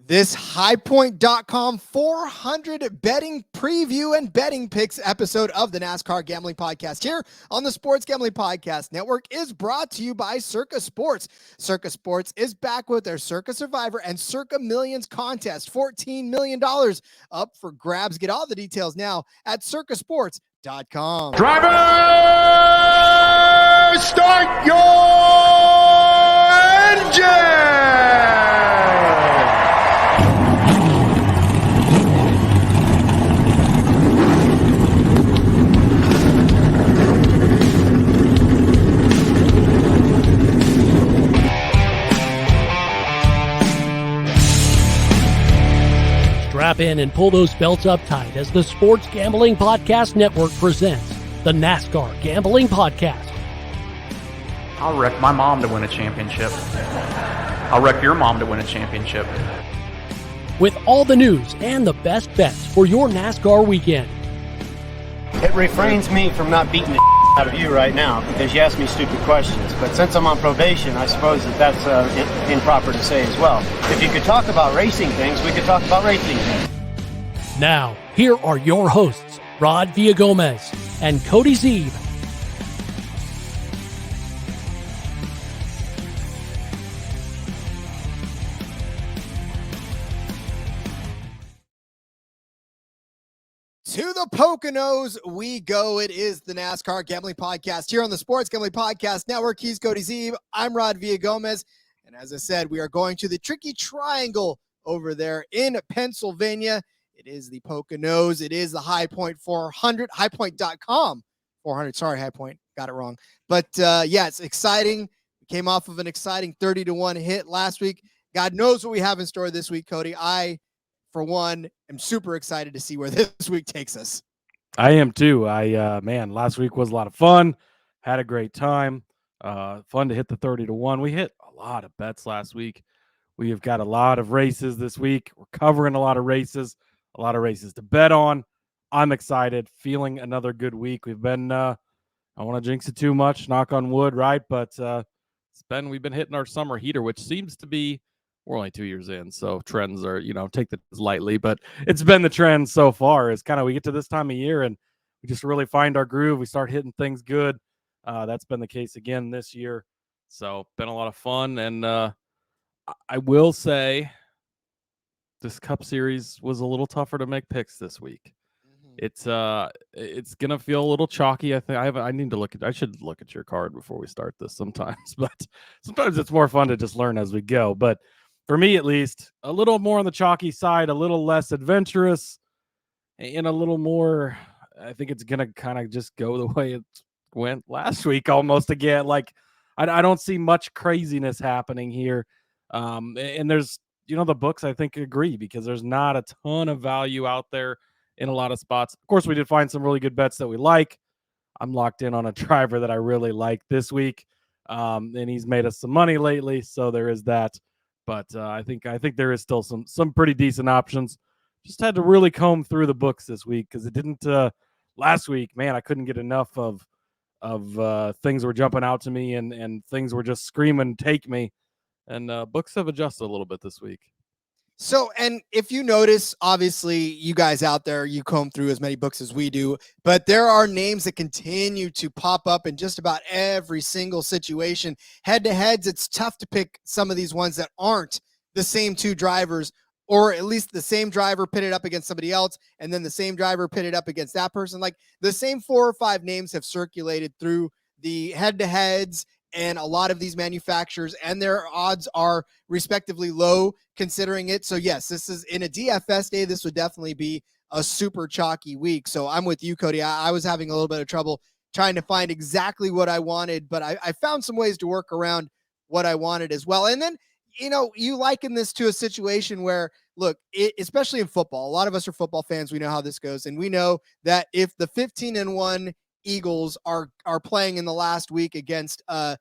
This highpoint.com 400 betting preview and betting picks episode of the NASCAR Gambling Podcast here on the Sports Gambling Podcast Network is brought to you by Circa Sports. Circa Sports is back with their Circa Survivor and Circa Millions contest. $14 million up for grabs. Get all the details now at circasports.com. Driver, start your engine! Strap in and pull those belts up tight as the Sports Gambling Podcast Network presents the NASCAR Gambling Podcast. I'll wreck my mom to win a championship. I'll wreck your mom to win a championship. With all the news and the best bets for your NASCAR weekend. It refrains me from not beating the out of you right now because you asked me stupid questions. But since I'm on probation, I suppose that's improper to say as well. If you could talk about racing things, we could talk about racing things. Now, here are your hosts, Rod Villagomez and Cody Zeeb. To the Poconos we go. It is the NASCAR Gambling Podcast here on the Sports Gambling Podcast Network. He's Cody Zeeb. I'm Rod Villagomez. And as I said, we are going to the Tricky Triangle over there in Pennsylvania. It is the Poconos. It is the High Point 400, highpoint.com 400. Sorry, High Point. Got it wrong. But yeah, it's exciting. We came off of an exciting 30-1 hit last week. God knows what we have in store this week, Cody. I, for one, am super excited to see where this week takes us. I am too. Man, last week was a lot of fun. Had a great time. Fun to hit the 30-1. We hit a lot of bets last week. We have got a lot of races this week. We're covering a lot of races to bet on. I'm excited. Feeling another good week. We've been, I don't want to jinx it too much, knock on wood, right? But we've been hitting our summer heater, which seems to be, we're only 2 years in, so trends are, take this lightly, but it's been the trend so far. It's kind of, we get to this time of year and we just really find our groove. We start hitting things good. That's been the case again this year. So been a lot of fun. And I will say this Cup Series was a little tougher to make picks this week. It's gonna feel a little chalky. I think I should look at your card before we start this sometimes, but sometimes it's more fun to just learn as we go. But for me, at least, a little more on the chalky side, a little less adventurous, and a little more, I think it's going to kind of just go the way it went last week almost again. Like, I don't see much craziness happening here. And there's, the books, I think, agree because there's not a ton of value out there in a lot of spots. Of course, we did find some really good bets that we like. I'm locked in on a driver that I really like this week, and he's made us some money lately, so there is that. But I think there is still some pretty decent options. Just had to really comb through the books this week because it didn't last week. Man, I couldn't get enough of things were jumping out to me and things were just screaming, "Take me!" And books have adjusted a little bit this week. So, and if you notice, obviously, you guys out there, you comb through as many books as we do, but there are names that continue to pop up in just about every single situation. Head-to-heads, it's tough to pick some of these ones that aren't the same two drivers, or at least the same driver pitted up against somebody else, and then the same driver pitted up against that person. Like, the same 4 or 5 names have circulated through the head-to-heads and a lot of these manufacturers, and their odds are respectively low considering it. So yes, this is in a DFS day. This would definitely be a super chalky week. So I'm with you, Cody. I was having a little bit of trouble trying to find exactly what I wanted, but I found some ways to work around what I wanted as well. And then, you liken this to a situation where, look, especially in football, a lot of us are football fans. We know how this goes. And we know that if the 15-1 Eagles are playing in the last week against the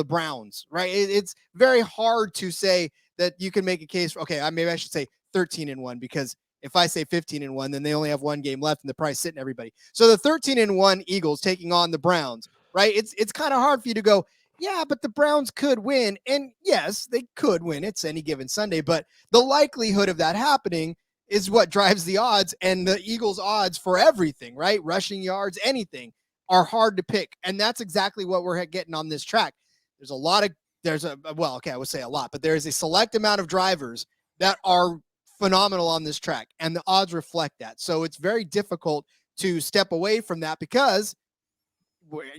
Browns, right? It's very hard to say that you can make a case for, okay, maybe I should say 13-1, because if I say 15-1, then they only have one game left and the price sitting everybody. So the 13-1 Eagles taking on the Browns, right? It's kind of hard for you to go, yeah, but the Browns could win. And yes, they could win. It's any given Sunday, but the likelihood of that happening is what drives the odds, and the Eagles' odds for everything, right? Rushing yards, anything are hard to pick. And that's exactly what we're getting on this track. There's a lot of, I would say a lot, but there is a select amount of drivers that are phenomenal on this track, and the odds reflect that. So it's very difficult to step away from that because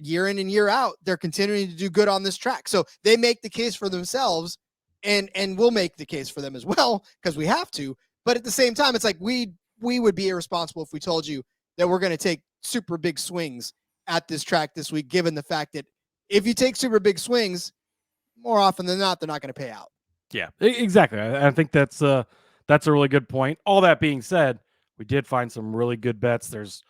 year in and year out, they're continuing to do good on this track. So they make the case for themselves, and we'll make the case for them as well because we have to. But at the same time, it's like we would be irresponsible if we told you that we're going to take super big swings at this track this week, given the fact that if you take super big swings, more often than not, they're not going to pay out. Yeah, exactly. I think that's a really good point. All that being said, we did find some really good bets. There's,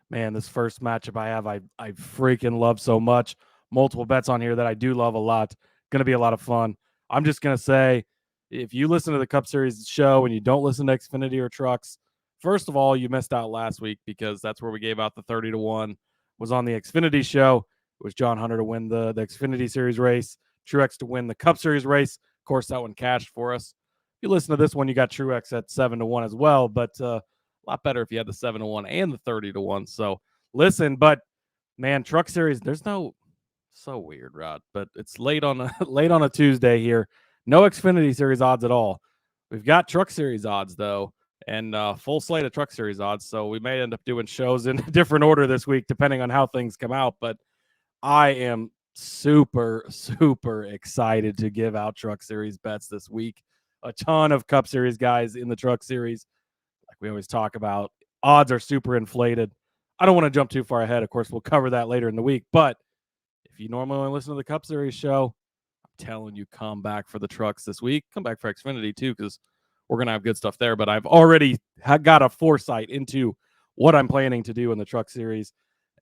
man, this first matchup I freaking love so much. Multiple bets on here that I do love a lot. Going to be a lot of fun. I'm just going to say, if you listen to the Cup Series show and you don't listen to Xfinity or Trucks, first of all, you missed out last week because that's where we gave out the 30-1. Was on the Xfinity show. It was John Hunter to win the Xfinity Series race, Truex to win the Cup Series race. Of course, that one cashed for us. If you listen to this one, you got Truex at 7-1 as well, but a lot better if you had the 7-1 and the 30-1. So listen, but man, Truck Series, there's no, so weird, Rod, but it's late on a Tuesday here. No Xfinity Series odds at all. We've got Truck Series odds though, and full slate of Truck Series odds. So we may end up doing shows in a different order this week, depending on how things come out. But I am super, super excited to give out Truck Series bets this week. A ton of Cup Series guys in the Truck Series. Like we always talk about, odds are super inflated. I don't want to jump too far ahead. Of course, we'll cover that later in the week. But if you normally only listen to the Cup Series show, I'm telling you, come back for the trucks this week. Come back for Xfinity too, because we're going to have good stuff there. But I've already got a foresight into what I'm planning to do in the Truck Series.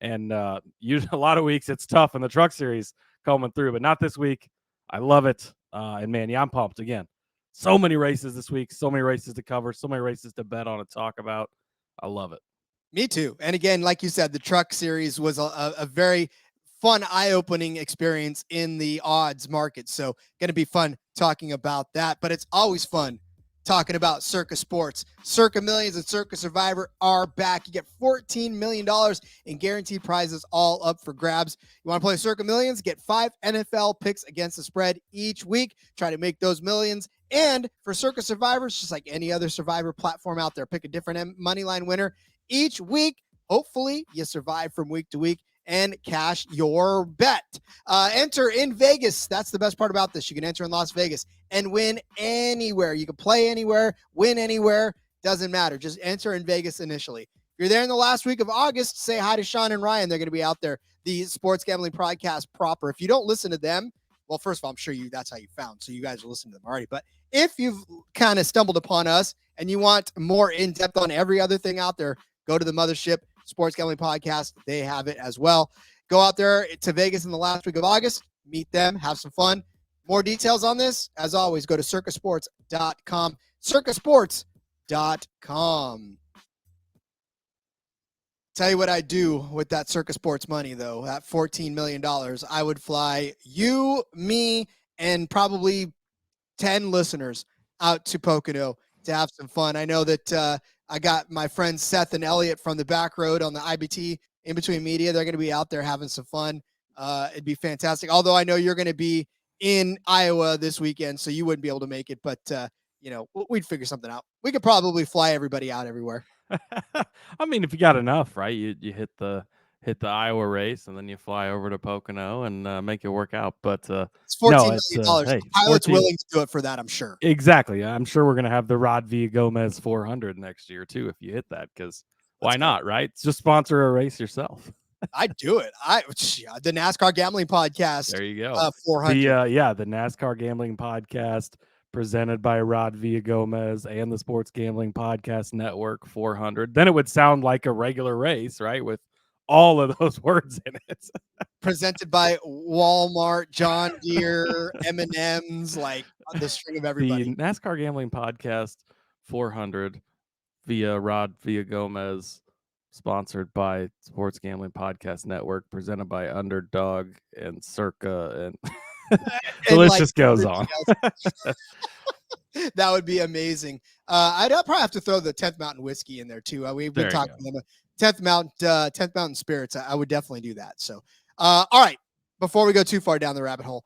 And usually a lot of weeks it's tough in the Truck Series coming through, but not this week. I love it. And man, yeah, I'm pumped again. So many races this week, so many races to cover, so many races to bet on and talk about. I love it. Me too. And again, like you said, the Truck Series was a very fun, eye-opening experience in the odds market. So going to be fun talking about that, but it's always fun talking about Circa Sports. Circa Millions and Circa Survivor are back. You get $14 million in guaranteed prizes, all up for grabs. You want to play Circa Millions? Get 5 NFL picks against the spread each week. Try to make those millions. And for Circa Survivors, just like any other Survivor platform out there, pick a different moneyline winner each week. Hopefully, you survive from week to week and cash your bet. Enter in Vegas. That's the best part about this. You can enter in Las Vegas and win anywhere. You can play anywhere, win anywhere. Doesn't matter. Just enter in Vegas initially. If you're there in the last week of August, say hi to Sean and Ryan. They're going to be out there. The Sports Gambling Podcast proper. If you don't listen to them, well, first of all, I'm sure that's how you found. So you guys are listening to them already. But if you've kind of stumbled upon us and you want more in-depth on every other thing out there, go to the mothership, Sports Gambling Podcast. They have it as well. Go out there to Vegas in the last week of August. Meet them. Have some fun. More details on this, as always, go to circasports.com. circasports.com. Tell you what I do with that Circa Sports money, though. That $14 million. I would fly you, me, and probably 10 listeners out to Pocono to have some fun. I know that I got my friends Seth and Elliot from the back road on the IBT in between media. They're going to be out there having some fun. It'd be fantastic. Although I know you're going to be in Iowa this weekend, so you wouldn't be able to make it, but we'd figure something out. We could probably fly everybody out everywhere. I mean, if you got enough, right? You hit the Iowa race and then you fly over to Pocono and make it work out. But it's $14 million. Hey, the pilot's willing to do it for that, I'm sure. Exactly. I'm sure we're gonna have the Rod Villagomez 400 next year too if you hit that, because why not, right? Just sponsor a race yourself. I'd do it. The NASCAR Gambling Podcast. There you go. 400. The NASCAR Gambling Podcast, presented by Rod Villagomez and the Sports Gambling Podcast Network 400. Then it would sound like a regular race, right? With all of those words in it. Presented by Walmart, John Deere, M&M's, like the string of everybody. The NASCAR Gambling Podcast 400 via Rod Villagomez sponsored by Sports Gambling Podcast Network, presented by Underdog and Circa, and the list just goes on. That would be amazing. I'd probably have to throw the 10th Mountain Whiskey in there too. We've been talking to them. 10th Mountain Spirits. I would definitely do that. So, all right. Before we go too far down the rabbit hole,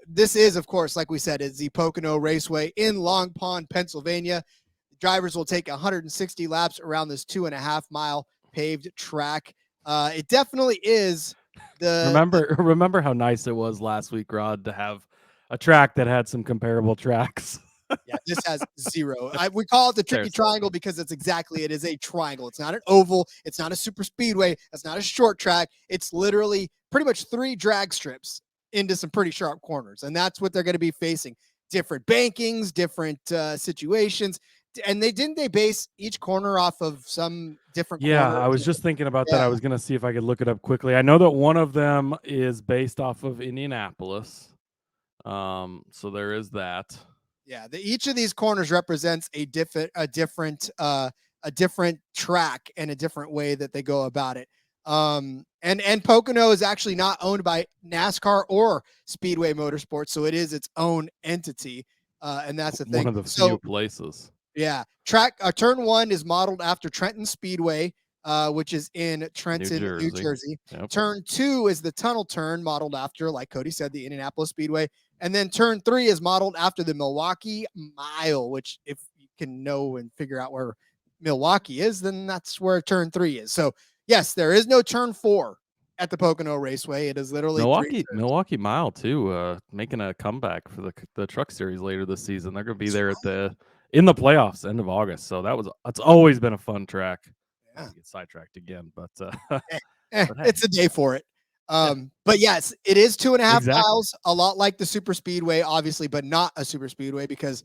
this is, of course, like we said, it's the Pocono Raceway in Long Pond, Pennsylvania. Drivers will take 160 laps around this 2.5 mile paved track. It definitely is Remember how nice it was last week, Rod, to have a track that had some comparable tracks. Yeah, this has zero. We call it the tricky triangle because it is a triangle. It's not an oval. It's not a super speedway. It's not a short track. It's literally pretty much 3 drag strips into some pretty sharp corners. And that's what they're going to be facing. Different bankings, different situations. And they base each corner off of some different corner. I was just thinking about that. I was going to see if I could look it up quickly. I know that one of them is based off of Indianapolis. So there is that. Yeah, each of these corners represents a different track and a different way that they go about it. And Pocono is actually not owned by NASCAR or Speedway Motorsports, so it is its own entity. And that's the thing. One of the few places. Yeah, turn 1 is modeled after Trenton Speedway, which is in Trenton, New Jersey. Yep. Turn 2 is the tunnel turn modeled after, like Cody said, the Indianapolis Speedway. And then turn 3 is modeled after the Milwaukee Mile, which if you can know and figure out where Milwaukee is, then that's where turn 3 is. So yes, there is no turn 4 at the Pocono Raceway. It is literally Milwaukee Mile too, making a comeback for the Truck Series later this season. They're going to be there in the playoffs end of August. So it's always been a fun track. Yeah. Get sidetracked again, but it's a day for it. But yes, it is 2.5 miles, a lot like the super speedway, obviously, but not a super speedway because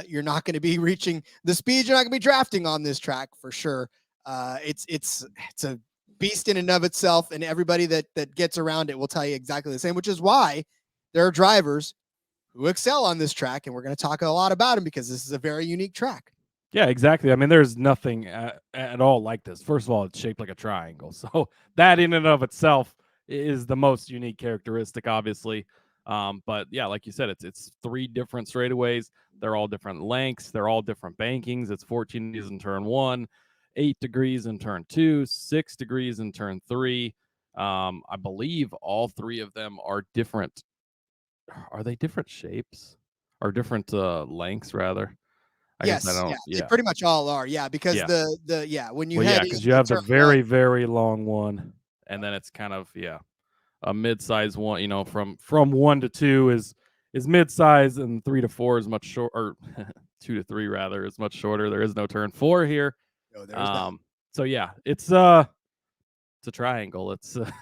you're not going to be reaching the speed. You're not going to be drafting on this track for sure. It's a beast in and of itself, and everybody that gets around it will tell you exactly the same, which is why there are drivers who excel on this track. And we're going to talk a lot about them because this is a very unique track. Yeah, exactly. I mean, there's nothing at all like this. First of all, it's shaped like a triangle. So that in and of itself is the most unique characteristic, obviously. But yeah, like you said, it's 3 different straightaways. They're all different lengths. They're all different bankings. It's 14 degrees in turn 1, 8 degrees in turn 2, 6 degrees in turn 3. I believe all 3 of them are different. Are they different shapes or different lengths rather? They pretty much all are. Yeah, because when you because you have the very, very long one, and then it's kind of a mid-size one. You know, from 1 to 2 is mid-size, and 3 to 4 is much short, or 2 to 3 rather is much shorter. There is no turn 4 here. No, there's not. So yeah, it's a triangle.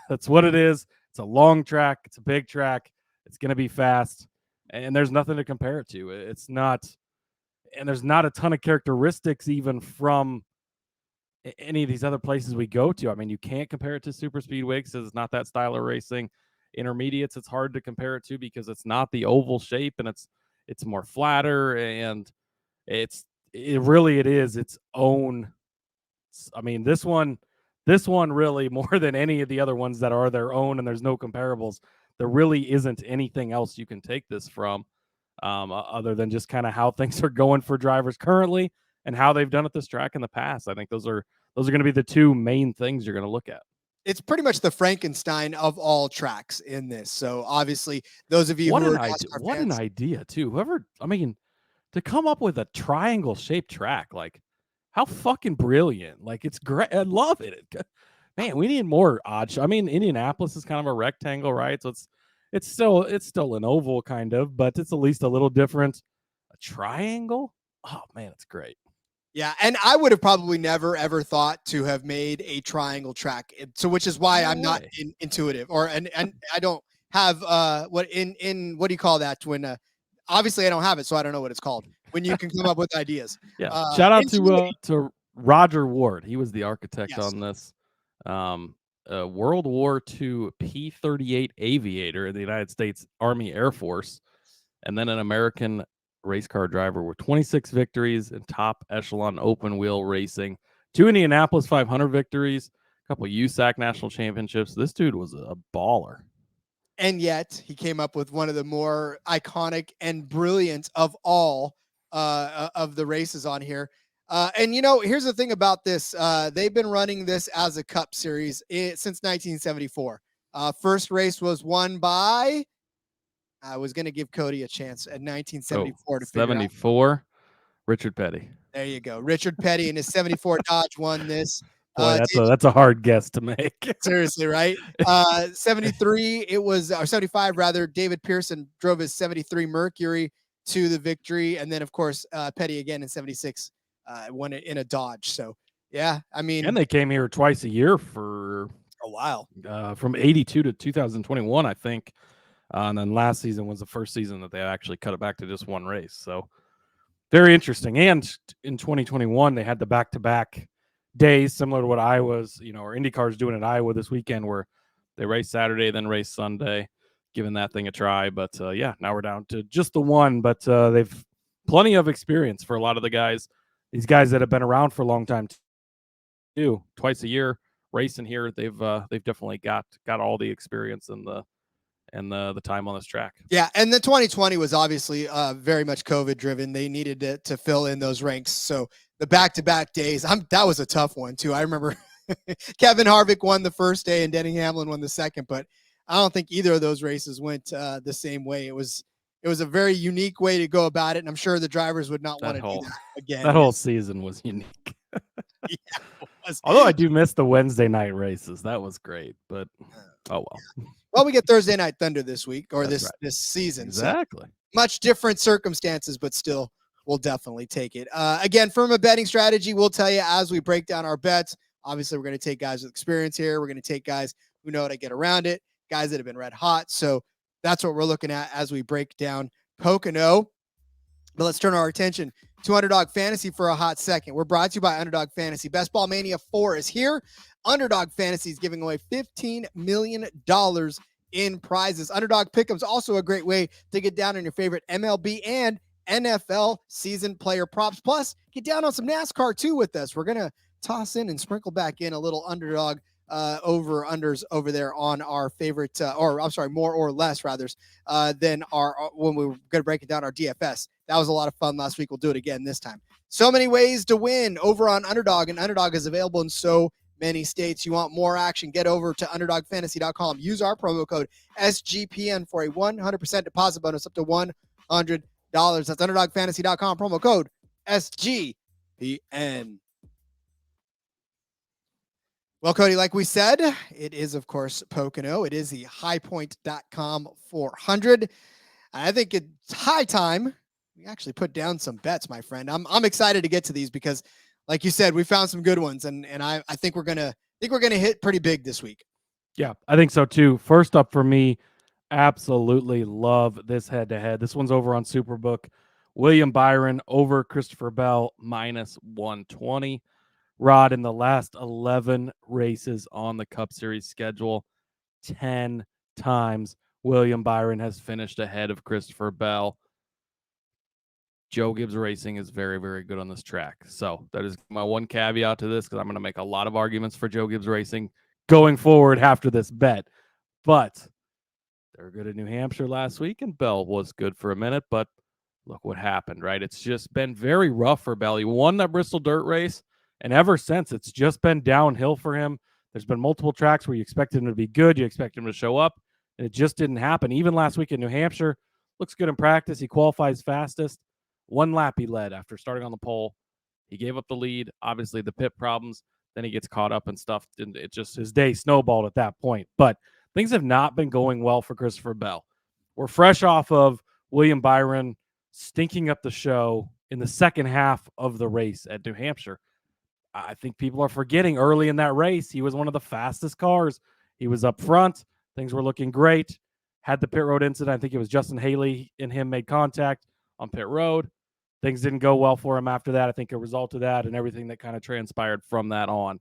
That's what it is. It's a long track. It's a big track. It's gonna be fast, and there's nothing to compare it to. It's not. And there's not a ton of characteristics even from any of these other places we go to. I mean, you can't compare it to super speedway because it's not that style of racing. Intermediates, it's hard to compare it to because it's not the oval shape and it's more flatter, and it is its own. I mean, this one really more than any of the other ones that are their own, and there's no comparables. There really isn't anything else you can take this from. Other than just kind of how things are going for drivers currently and how they've done at this track in the past. I think those are going to be the 2 main things you're going to look at. It's pretty much the Frankenstein of all tracks in this. So obviously those of you what an idea too. To come up with a triangle shaped track, like how fucking brilliant. Like it's great. I love it. Man, we need more odd. Indianapolis is kind of a rectangle, right? So it's still an oval kind of, but it's at least a little different. A triangle? Oh man, it's great. Yeah, and I would have probably never ever thought to have made a triangle track. So which is why I'm not intuitive and I don't have what do you call that when obviously I don't have it, so I don't know what it's called. When you can come up with ideas. Yeah. Shout out to Roger Ward. He was the architect on this. A World War II P-38 aviator in the United States Army Air Force, and then an American race car driver with 26 victories in top echelon open wheel racing, 2 Indianapolis 500 victories, a couple USAC national championships. This dude was a baller. And yet he came up with one of the more iconic and brilliant of all of the races on here. And here's the thing about this. They've been running this as a Cup Series since 1974. First race was won by, I was going to give Cody a chance at 1974 to figure 74, Richard Petty. There you go. Richard Petty in his 74 Dodge won this. Boy, that's a hard guess to make. Seriously, right? 73, or 75 rather. David Pearson drove his 73 Mercury to the victory, and then of course Petty again in 76 won it in a Dodge. So yeah, I mean, and they came here twice a year for a while, from 82 to 2021, I think. And then last season was the first season that they actually cut it back to just one race. So very interesting. And in 2021, they had the back-to-back days, similar to what Iowa's, or IndyCar's doing at Iowa this weekend, where they race Saturday, then race Sunday, giving that thing a try. But now we're down to just the one. But they've plenty of experience for a lot of the guys. These guys that have been around for a long time too, twice a year racing here. They've definitely got all the experience and the time on this track. Yeah, and the 2020 was obviously very much COVID driven. They needed to fill in those ranks. So the back-to-back days, that was a tough one too. I remember Kevin Harvick won the first day and Denny Hamlin won the second, but I don't think either of those races went the same way. It was a very unique way to go about it, and I'm sure the drivers would not want to do that again. That whole season was unique. Yeah, it was. Although I do miss the Wednesday night races. That was great, but oh well. Well, we get Thursday Night Thunder this week, or this season. Exactly. So much different circumstances, but still, we'll definitely take it. Again, from a betting strategy, we'll tell you as we break down our bets. Obviously, we're going to take guys with experience here. We're going to take guys who know how to get around it, guys that have been red hot. So that's what we're looking at as we break down Pocono. But let's turn our attention to Underdog Fantasy for a hot second. We're brought to you by Underdog Fantasy. Best Ball Mania 4 is here. Underdog Fantasy is giving away $15 million in prizes. Underdog Pick'em's also a great way to get down on your favorite MLB and NFL season player props. Plus, get down on some NASCAR too with us. We're going to toss in and sprinkle back in a little Underdog over-unders over there on our favorite, more or less rather, than when we were going to break it down our DFS. That was a lot of fun last week. We'll do it again this time. So many ways to win over on Underdog, and Underdog is available in so many states. You want more action, get over to UnderdogFantasy.com. Use our promo code SGPN for a 100% deposit bonus up to $100. That's UnderdogFantasy.com, promo code SGPN. Well, Cody, like we said, it is, of course, Pocono. It is the highpoint.com 400. I think it's high time we actually put down some bets, my friend. I'm excited to get to these because, like you said, we found some good ones, and I think we're gonna hit pretty big this week. Yeah, I think so too. First up for me, absolutely love this head-to-head. This one's over on Superbook. William Byron over Christopher Bell minus 120. Rod, in the last 11 races on the Cup Series schedule, 10 times William Byron has finished ahead of Christopher Bell. Joe Gibbs Racing is very, very good on this track. So that is my one caveat to this, because I'm going to make a lot of arguments for Joe Gibbs Racing going forward after this bet. But they were good at New Hampshire last week, and Bell was good for a minute. But look what happened, right? It's just been very rough for Bell. He won that Bristol Dirt race. And ever since, it's just been downhill for him. There's been multiple tracks where you expect him to be good, you expect him to show up, and it just didn't happen. Even last week in New Hampshire, looks good in practice. He qualifies fastest. One lap he led after starting on the pole. He gave up the lead. Obviously, the pit problems. Then he gets caught up and stuff. And it just, his day snowballed at that point. But things have not been going well for Christopher Bell. We're fresh off of William Byron stinking up the show in the second half of the race at New Hampshire. I think people are forgetting early in that race, he was one of the fastest cars. He was up front. Things were looking great. Had the pit road incident. I think it was Justin Haley and him made contact on pit road. Things didn't go well for him after that. I think a result of that and everything that kind of transpired from that on.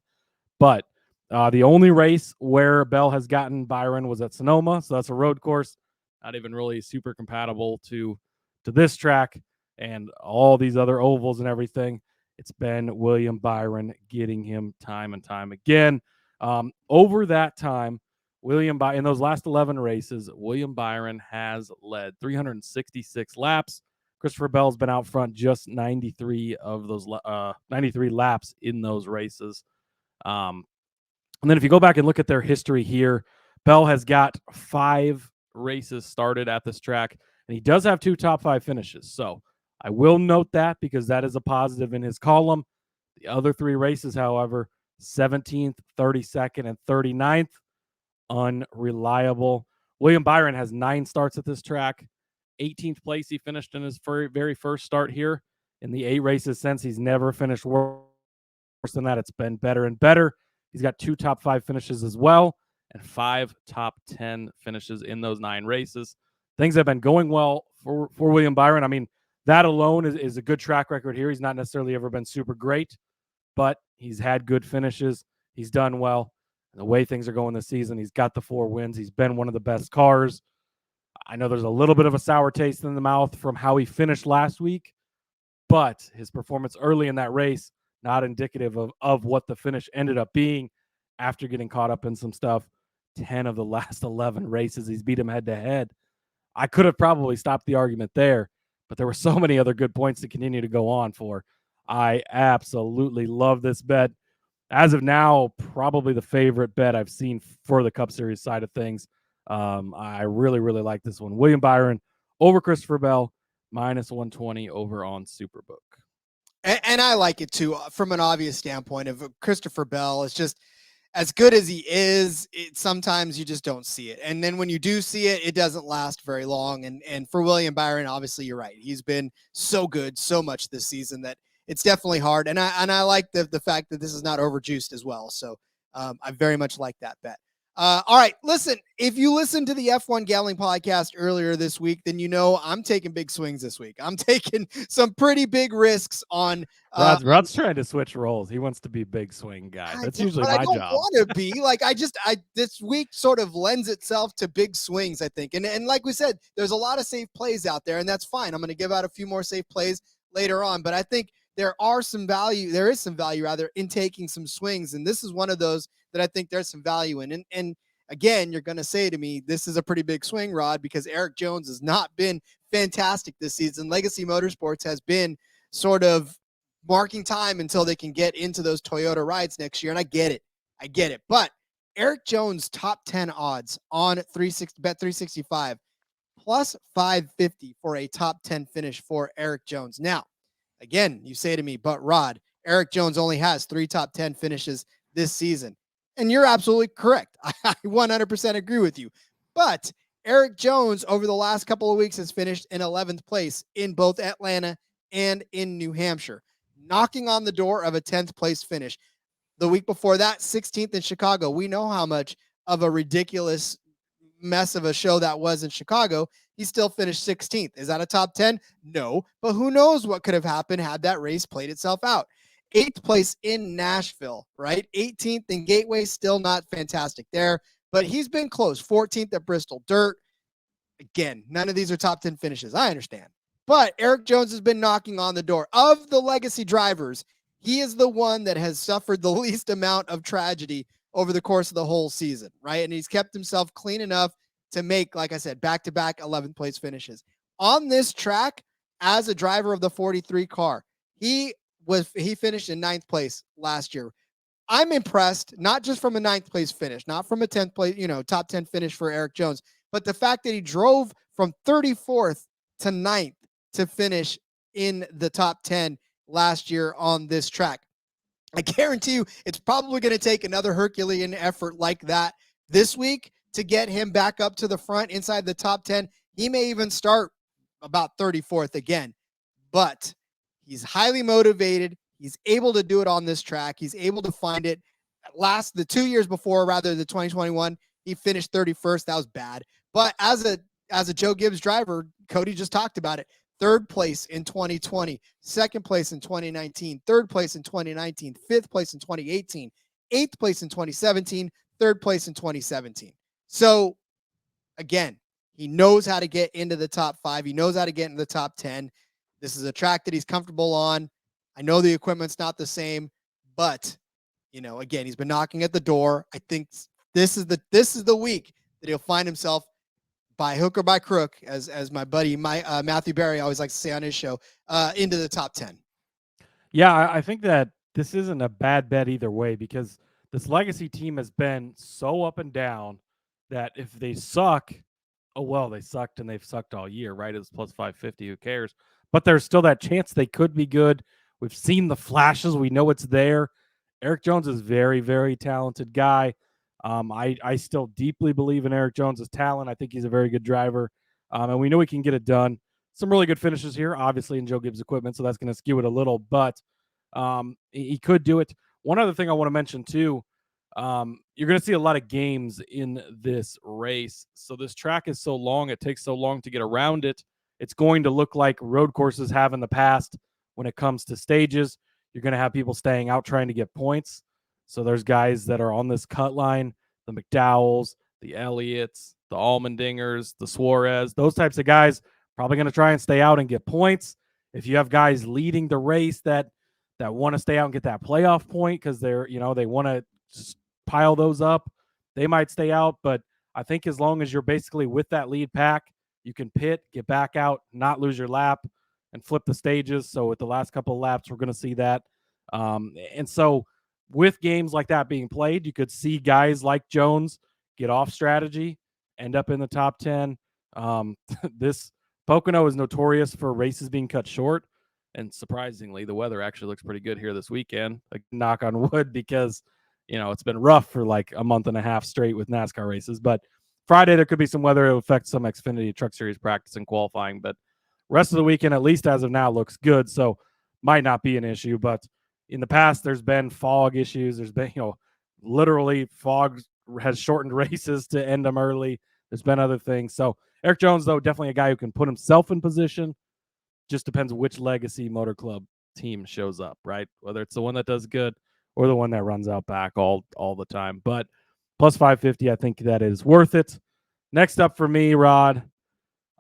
But the only race where Bell has gotten Byron was at Sonoma. So that's a road course, not even really super compatible to this track and all these other ovals and everything. it's been William Byron getting him time and time again. Over that time, in those last 11 races, William Byron has led 366 laps. Christopher Bell's been out front just 93 of those 93 laps in those races. And then if you go back and look at their history here, Bell has got 5 races started at this track, and he does have 2 top 5 finishes. So I will note that because that is a positive in his column. The other 3 races, however, 17th, 32nd, and 39th, unreliable. William Byron has 9 starts at this track. 18th place he finished in his very first start here. In the 8 races since, he's never finished worse than that. It's been better and better. He's got 2 top 5 finishes as well and 5 top 10 finishes in those 9 races. Things have been going well for William Byron. I mean, that alone is a good track record here. He's not necessarily ever been super great, but he's had good finishes. He's done well. And the way things are going this season, he's got the 4 wins. He's been one of the best cars. I know there's a little bit of a sour taste in the mouth from how he finished last week, but his performance early in that race, not indicative of what the finish ended up being after getting caught up in some stuff. 10 of the last 11 races, he's beat him head-to-head. I could have probably stopped the argument there, but there were so many other good points to continue to go on for. I absolutely love this bet. As of now, probably the favorite bet I've seen for the Cup Series side of things. I really, really like this one. William Byron over Christopher Bell, -120 over on Superbook. And I like it too, from an obvious standpoint of Christopher Bell. Is just as good as he is, sometimes you just don't see it. And then when you do see it, it doesn't last very long. And for William Byron, obviously you're right. He's been so good so much this season that it's definitely hard. And I like the fact that this is not overjuiced as well. So I very much like that bet. All right, listen, if you listened to the F1 Gambling Podcast earlier this week, then you know I'm taking big swings this week. I'm taking some pretty big risks on Rod's trying to switch roles. He wants to be big swing guy. That's usually my job. I don't want to be like, this week sort of lends itself to big swings, I think. And like we said, there's a lot of safe plays out there, and that's fine. I'm going to give out a few more safe plays later on, but I think there is some value rather in taking some swings. And this is one of those that I think there's some value in. And again, you're going to say to me, this is a pretty big swing, Rod, because Eric Jones has not been fantastic this season. Legacy Motorsports has been sort of marking time until they can get into those Toyota rides next year. And I get it. But Eric Jones top 10 odds on Bet365 plus 550 for a top 10 finish for Eric Jones. Now, again, you say to me, but Rod, Eric Jones only has 3 top 10 finishes this season. And you're absolutely correct. I 100% agree with you. But Eric Jones over the last couple of weeks has finished in 11th place in both Atlanta and in New Hampshire, knocking on the door of a 10th place finish. The week before that, 16th in Chicago. We know how much of a ridiculous mess of a show that was in Chicago. He still finished 16th. Is that a top 10? No, but who knows what could have happened had that race played itself out. 8th place in Nashville, right? 18th in Gateway, still not fantastic there, but he's been close. 14th at Bristol Dirt. Again, none of these are top 10 finishes. I understand. But Eric Jones has been knocking on the door. Of the legacy drivers, he is the one that has suffered the least amount of tragedy over the course of the whole season, right? And he's kept himself clean enough to make, like I said, back-to-back 11th place finishes. On this track, as a driver of the 43 car, he finished in 9th place last year. I'm impressed, not just from a 9th place finish, not from a 10th place, top 10 finish for Eric Jones, but the fact that he drove from 34th to 9th to finish in the top 10 last year on this track. I guarantee you it's probably going to take another Herculean effort like that this week to get him back up to the front inside the top 10. He may even start about 34th again, but he's highly motivated. He's able to do it on this track. He's able to find it. The 2 years before, rather, the 2021, he finished 31st. That was bad. But as a Joe Gibbs driver, Cody just talked about it. 3rd place in 2020, 2nd place in 2019, 3rd place in 2019, 5th place in 2018, 8th place in 2017, 3rd place in 2017. So, again, he knows how to get into the top 5. He knows how to get into the top 10. This is a track that he's comfortable on. I know the equipment's not the same, but again, he's been knocking at the door. I think this is the week that he'll find himself, by hook or by crook, as my buddy Matthew Berry always likes to say on his show, into the top 10. Yeah, I think that this isn't a bad bet either way, because this legacy team has been so up and down that if they suck, oh well, they sucked and they've sucked all year, right? It's plus 550. Who cares? But there's still that chance they could be good. We've seen the flashes. We know it's there. Eric Jones is very, very talented guy. I still deeply believe in Eric Jones' talent. I think he's a very good driver, and we know he can get it done. Some really good finishes here, obviously, in Joe Gibbs equipment, so that's going to skew it a little, but he could do it. One other thing I want to mention, too, you're going to see a lot of games in this race. So this track is so long, it takes so long to get around it. It's going to look like road courses have in the past when it comes to stages. You're going to have people staying out trying to get points. So there's guys that are on this cut line, the McDowells, the Elliots, the Allmendingers, the Suarez, those types of guys probably going to try and stay out and get points. If you have guys leading the race that want to stay out and get that playoff point because they want to pile those up, they might stay out. But I think as long as you're basically with that lead pack, you can pit, get back out, not lose your lap, and flip the stages. So with the last couple of laps, we're going to see that. And so with games like that being played, you could see guys like Jones get off strategy, end up in the top 10. This Pocono is notorious for races being cut short. And surprisingly, the weather actually looks pretty good here this weekend. Like, knock on wood, because, it's been rough for like a month and a half straight with NASCAR races. But Friday, there could be some weather. It'll affect some Xfinity Truck Series practice and qualifying. But rest of the weekend, at least as of now, looks good. So might not be an issue. But in the past, there's been fog issues. There's been, literally fog has shortened races to end them early. There's been other things. So Eric Jones, though, definitely a guy who can put himself in position. Just depends which legacy motor club team shows up, right? Whether it's the one that does good or the one that runs out back all the time. But plus 550, I think that is worth it. Next up for me, Rod,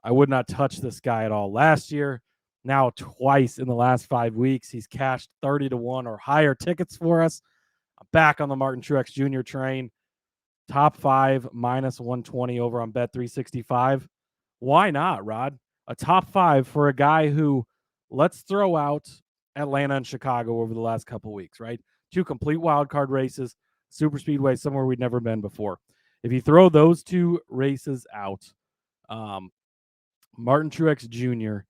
I would not touch this guy at all last year. Now twice in the last 5 weeks, he's cashed 30-1 or higher tickets for us. I'm back on the Matin Truex Jr. train. Top 5 minus 120 over on Bet365. Why not, Rod? A top 5 for a guy who, let's throw out Atlanta and Chicago over the last couple weeks, right? 2 complete wild card races, super speedway, somewhere we'd never been before. If you throw those 2 races out, Matin Truex Jr.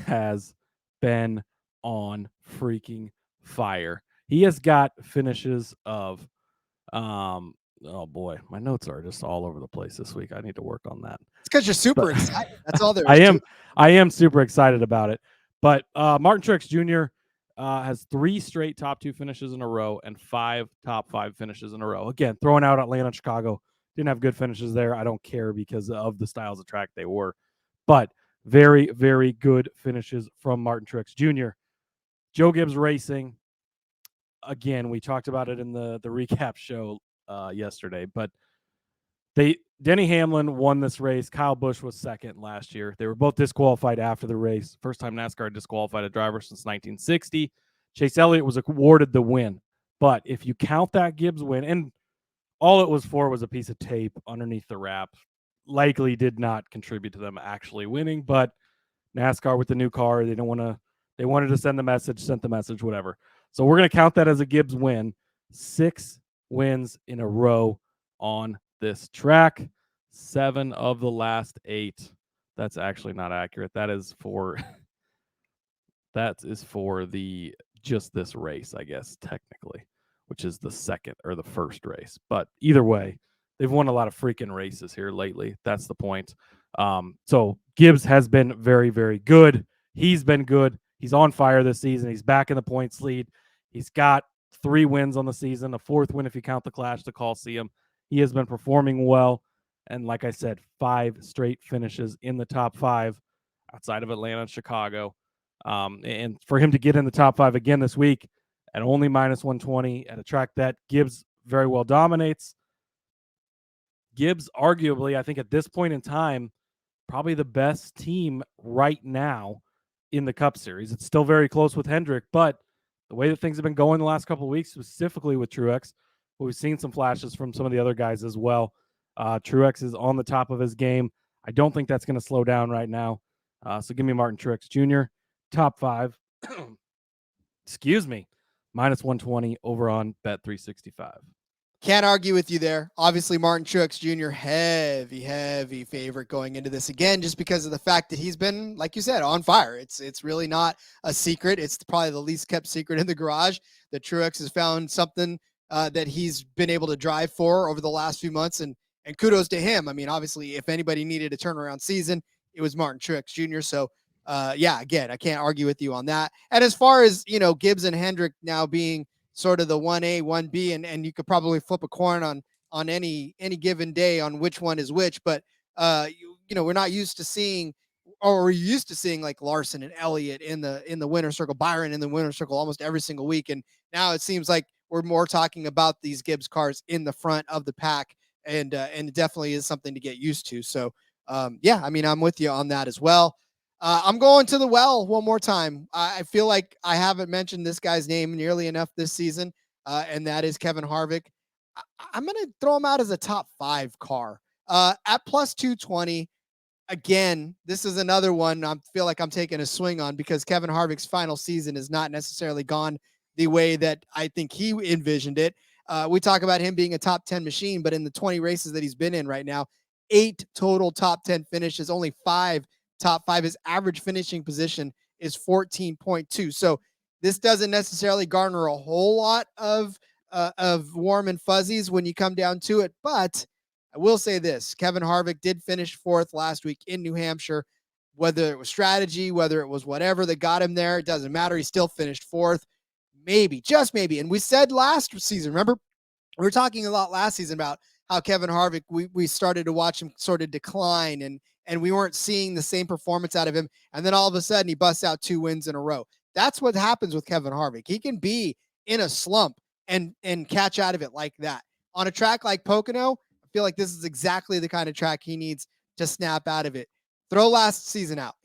has been on freaking fire. He has got finishes of, oh boy, my notes are just all over the place this week. I need to work on that. It's because you're super excited. That's all there is. I am super excited about it. But Matin Truex Jr. Has 3 straight top 2 finishes in a row and 5 top 5 finishes in a row. Again, throwing out Atlanta and Chicago. Didn't have good finishes there. I don't care because of the styles of track they were. But very, very good finishes from Matin Truex Jr. Joe Gibbs Racing. Again, we talked about it in the recap show yesterday, but Denny Hamlin won this race. Kyle Busch was second last year. They were both disqualified after the race. First time NASCAR disqualified a driver since 1960. Chase Elliott was awarded the win. But if you count that Gibbs win, and all it was for was a piece of tape underneath the wrap, likely did not contribute to them actually winning. But NASCAR with the new car, they wanted to send the message, sent the message, whatever. So we're going to count that as a Gibbs win. 6 wins in a row on this track. 7 of the last 8. That's actually not accurate. That is for the just this race, I guess, technically, which is the second or the first race. But either way, they've won a lot of freaking races here lately. That's the point. So Gibbs has been very, very good. He's been good. He's on fire this season. He's back in the points lead. He's got 3 wins on the season, a 4th win if you count the Clash to Coliseum. He has been performing well. And like I said, 5 straight finishes in the top 5 outside of Atlanta and Chicago. And for him to get in the top 5 again this week at only minus 120 at a track that Gibbs very well dominates. Gibbs, arguably, I think at this point in time, probably the best team right now in the Cup Series. It's still very close with Hendrick, but the way that things have been going the last couple of weeks, specifically with Truex, we've seen some flashes from some of the other guys as well. Truex is on the top of his game. I don't think that's going to slow down right now. So give me Matin Truex Jr. top 5. Excuse me. Minus 120 over on Bet365. Can't argue with you there. Obviously, Matin Truex Jr., heavy favorite going into this again, just because of the fact that he's been, like you said, on fire. It's really not a secret. It's probably the least kept secret in the garage that Truex has found something that he's been able to drive for over the last few months, and kudos to him. I mean, obviously, if anybody needed a turnaround season, it was Matin Truex Jr. So, again, I can't argue with you on that. And as far as, Gibbs and Hendrick now being sort of the 1A, 1B, and you could probably flip a coin on any given day on which one is which. But, we're not used to seeing, or we're used to seeing like Larson and Elliott in the winner's circle, Byron in the winner's circle almost every single week. And now it seems like we're more talking about these Gibbs cars in the front of the pack. And it definitely is something to get used to. So, I'm with you on that as well. I'm going to the well one more time. I feel like I haven't mentioned this guy's name nearly enough this season, and that is Kevin Harvick. I'm going to throw him out as a top 5 car at plus 220. Again, this is another one I feel like I'm taking a swing on because Kevin Harvick's final season has not necessarily gone the way that I think he envisioned it. We talk about him being a top 10 machine, but in the 20 races that he's been in right now, 8 total top 10 finishes, only 5 top 5. His average finishing position is 14.2. So this doesn't necessarily garner a whole lot of warm and fuzzies when you come down to it. But I will say this, Kevin Harvick did finish 4th last week in New Hampshire. Whether it was strategy, whether it was whatever that got him there, it doesn't matter. He still finished 4th. Maybe, just maybe. And we said last season, remember, we were talking a lot last season about how Kevin Harvick, we started to watch him sort of decline and we weren't seeing the same performance out of him. And then all of a sudden he busts out 2 wins in a row. That's what happens with Kevin Harvick. He can be in a slump and catch out of it like that. On a track like Pocono, I feel like this is exactly the kind of track he needs to snap out of it. Throw last season out.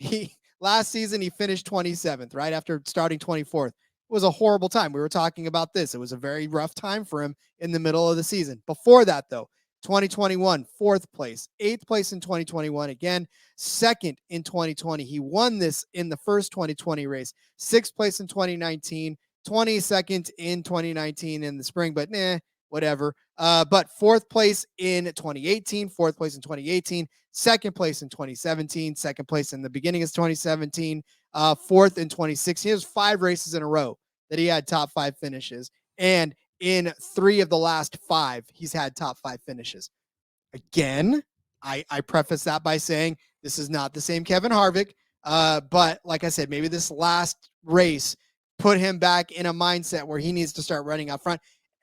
Last season he finished 27th, right after starting 24th. It was a horrible time. We were talking about this. It was a very rough time for him in the middle of the season. Before that, though, 2021, 4th place, 8th place in 2021, again, 2nd in 2020. He won this in the first 2020 race, 6th place in 2019, 22nd in 2019 in the spring, but whatever. But 4th place in 2018, 4th place in 2018, 2nd place in 2017, 2nd place in the beginning of 2017, 4th in 2016. It was 5 races in a row that he had top 5 finishes. And in 3 of the last 5, he's had top 5 finishes. Again, I preface that by saying this is not the same Kevin Harvick. But like I said, maybe this last race put him back in a mindset where he needs to start running out front.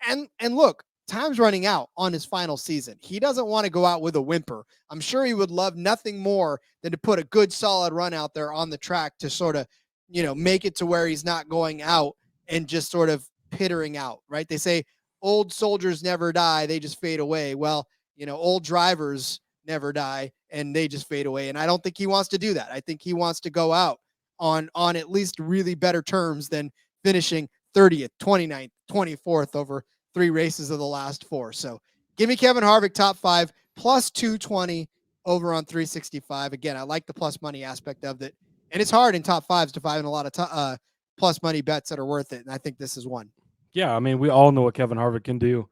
And look, time's running out on his final season. He doesn't want to go out with a whimper. I'm sure he would love nothing more than to put a good solid run out there on the track to sort of, make it to where he's not going out and just sort of pittering out, right? They say old soldiers never die. They just fade away. Well, old drivers never die and they just fade away. And I don't think he wants to do that. I think he wants to go out on at least really better terms than finishing 30th, 29th, 24th over 3 races of the last 4. So give me Kevin Harvick top 5 plus 220 over on 365. Again, I like the plus money aspect of it. And it's hard in top 5s to find a lot of plus money bets that are worth it. And I think this is one. Yeah, I mean, we all know what Kevin Harvick can do.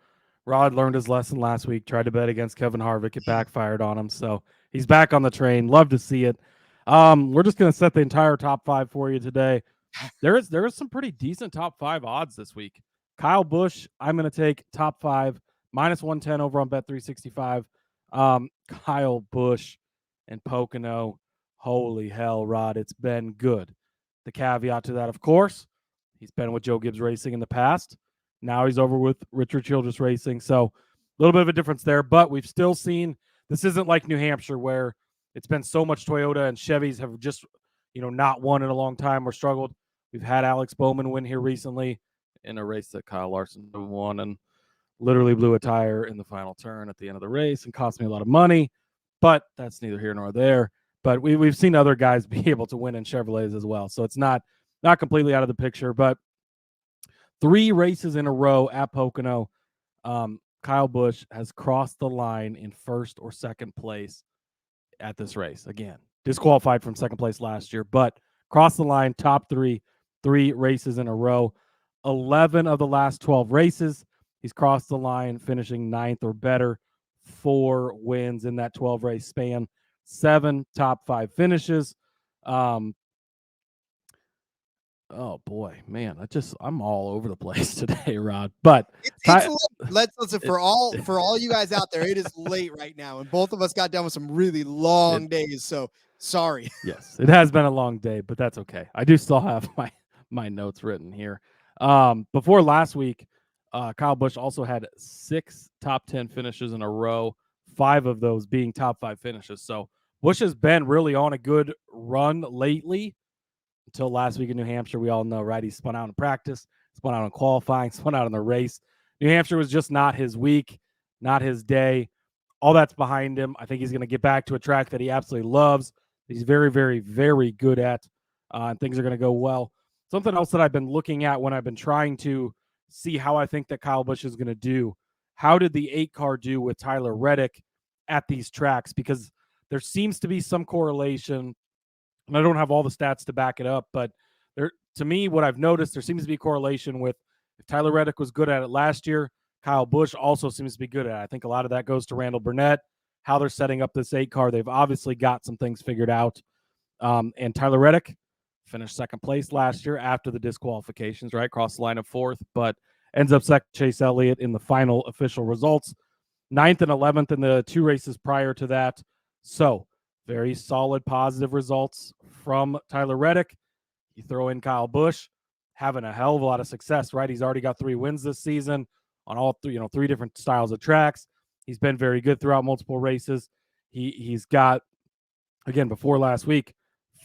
Rod learned his lesson last week, tried to bet against Kevin Harvick. It backfired on him. So he's back on the train. Love to see it. We're just going to set the entire top 5 for you today. There is some pretty decent top 5 odds this week. Kyle Busch, I'm going to take top 5, minus 110 over on Bet365. Kyle Busch and Pocono. Holy hell, Rod, it's been good. The caveat to that, of course, he's been with Joe Gibbs Racing in the past. Now he's over with Richard Childress Racing. So a little bit of a difference there, but we've still seen, this isn't like New Hampshire where it's been so much Toyota and Chevys have just, not won in a long time or struggled. We've had Alex Bowman win here recently in a race that Kyle Larson won and literally blew a tire in the final turn at the end of the race and cost me a lot of money, but that's neither here nor there. But we've seen other guys be able to win in Chevrolets as well. So it's not completely out of the picture, but 3 races in a row at Pocono. Kyle Busch has crossed the line in first or second place at this race. Again, disqualified from second place last year, but crossed the line, top 3 races in a row. 11 of the last 12 races, he's crossed the line, finishing 9th or better. 4 wins in that 12 race span, 7 top 5 finishes. Oh boy, man, I'm all over the place today, Rod. But let's listen for all you guys out there. It is late right now, and both of us got done with some really long days. So sorry. Yes, it has been a long day, but that's okay. I do still have my notes written here. Before last week, Kyle Busch also had 6 top 10 finishes in a row, 5 of those being top 5 finishes. So Busch has been really on a good run lately. Until last week in New Hampshire, we all know, right? He spun out in practice, spun out in qualifying, spun out in the race. New Hampshire was just not his week, not his day. All that's behind him. I think he's going to get back to a track that he absolutely loves. He's very, very, very good at, and things are going to go well. Something else that I've been looking at when I've been trying to see how I think that Kyle Busch is going to do. How did the 8 car do with Tyler Reddick at these tracks? Because there seems to be some correlation. And I don't have all the stats to back it up, but to me, what I've noticed, there seems to be a correlation with if Tyler Reddick was good at it last year, Kyle Busch also seems to be good at it. I think a lot of that goes to Randall Burnett, how they're setting up this 8 car. They've obviously got some things figured out. And Tyler Reddick finished second place last year after the disqualifications, right? Crossed the line of 4th, but ends up second Chase Elliott in the final official results. 9th and 11th in the 2 races prior to that. So very solid positive results from Tyler Reddick. You throw in Kyle Busch, having a hell of a lot of success, right? He's already got 3 wins this season on all 3 different styles of tracks. He's been very good throughout multiple races. He's got, again, before last week,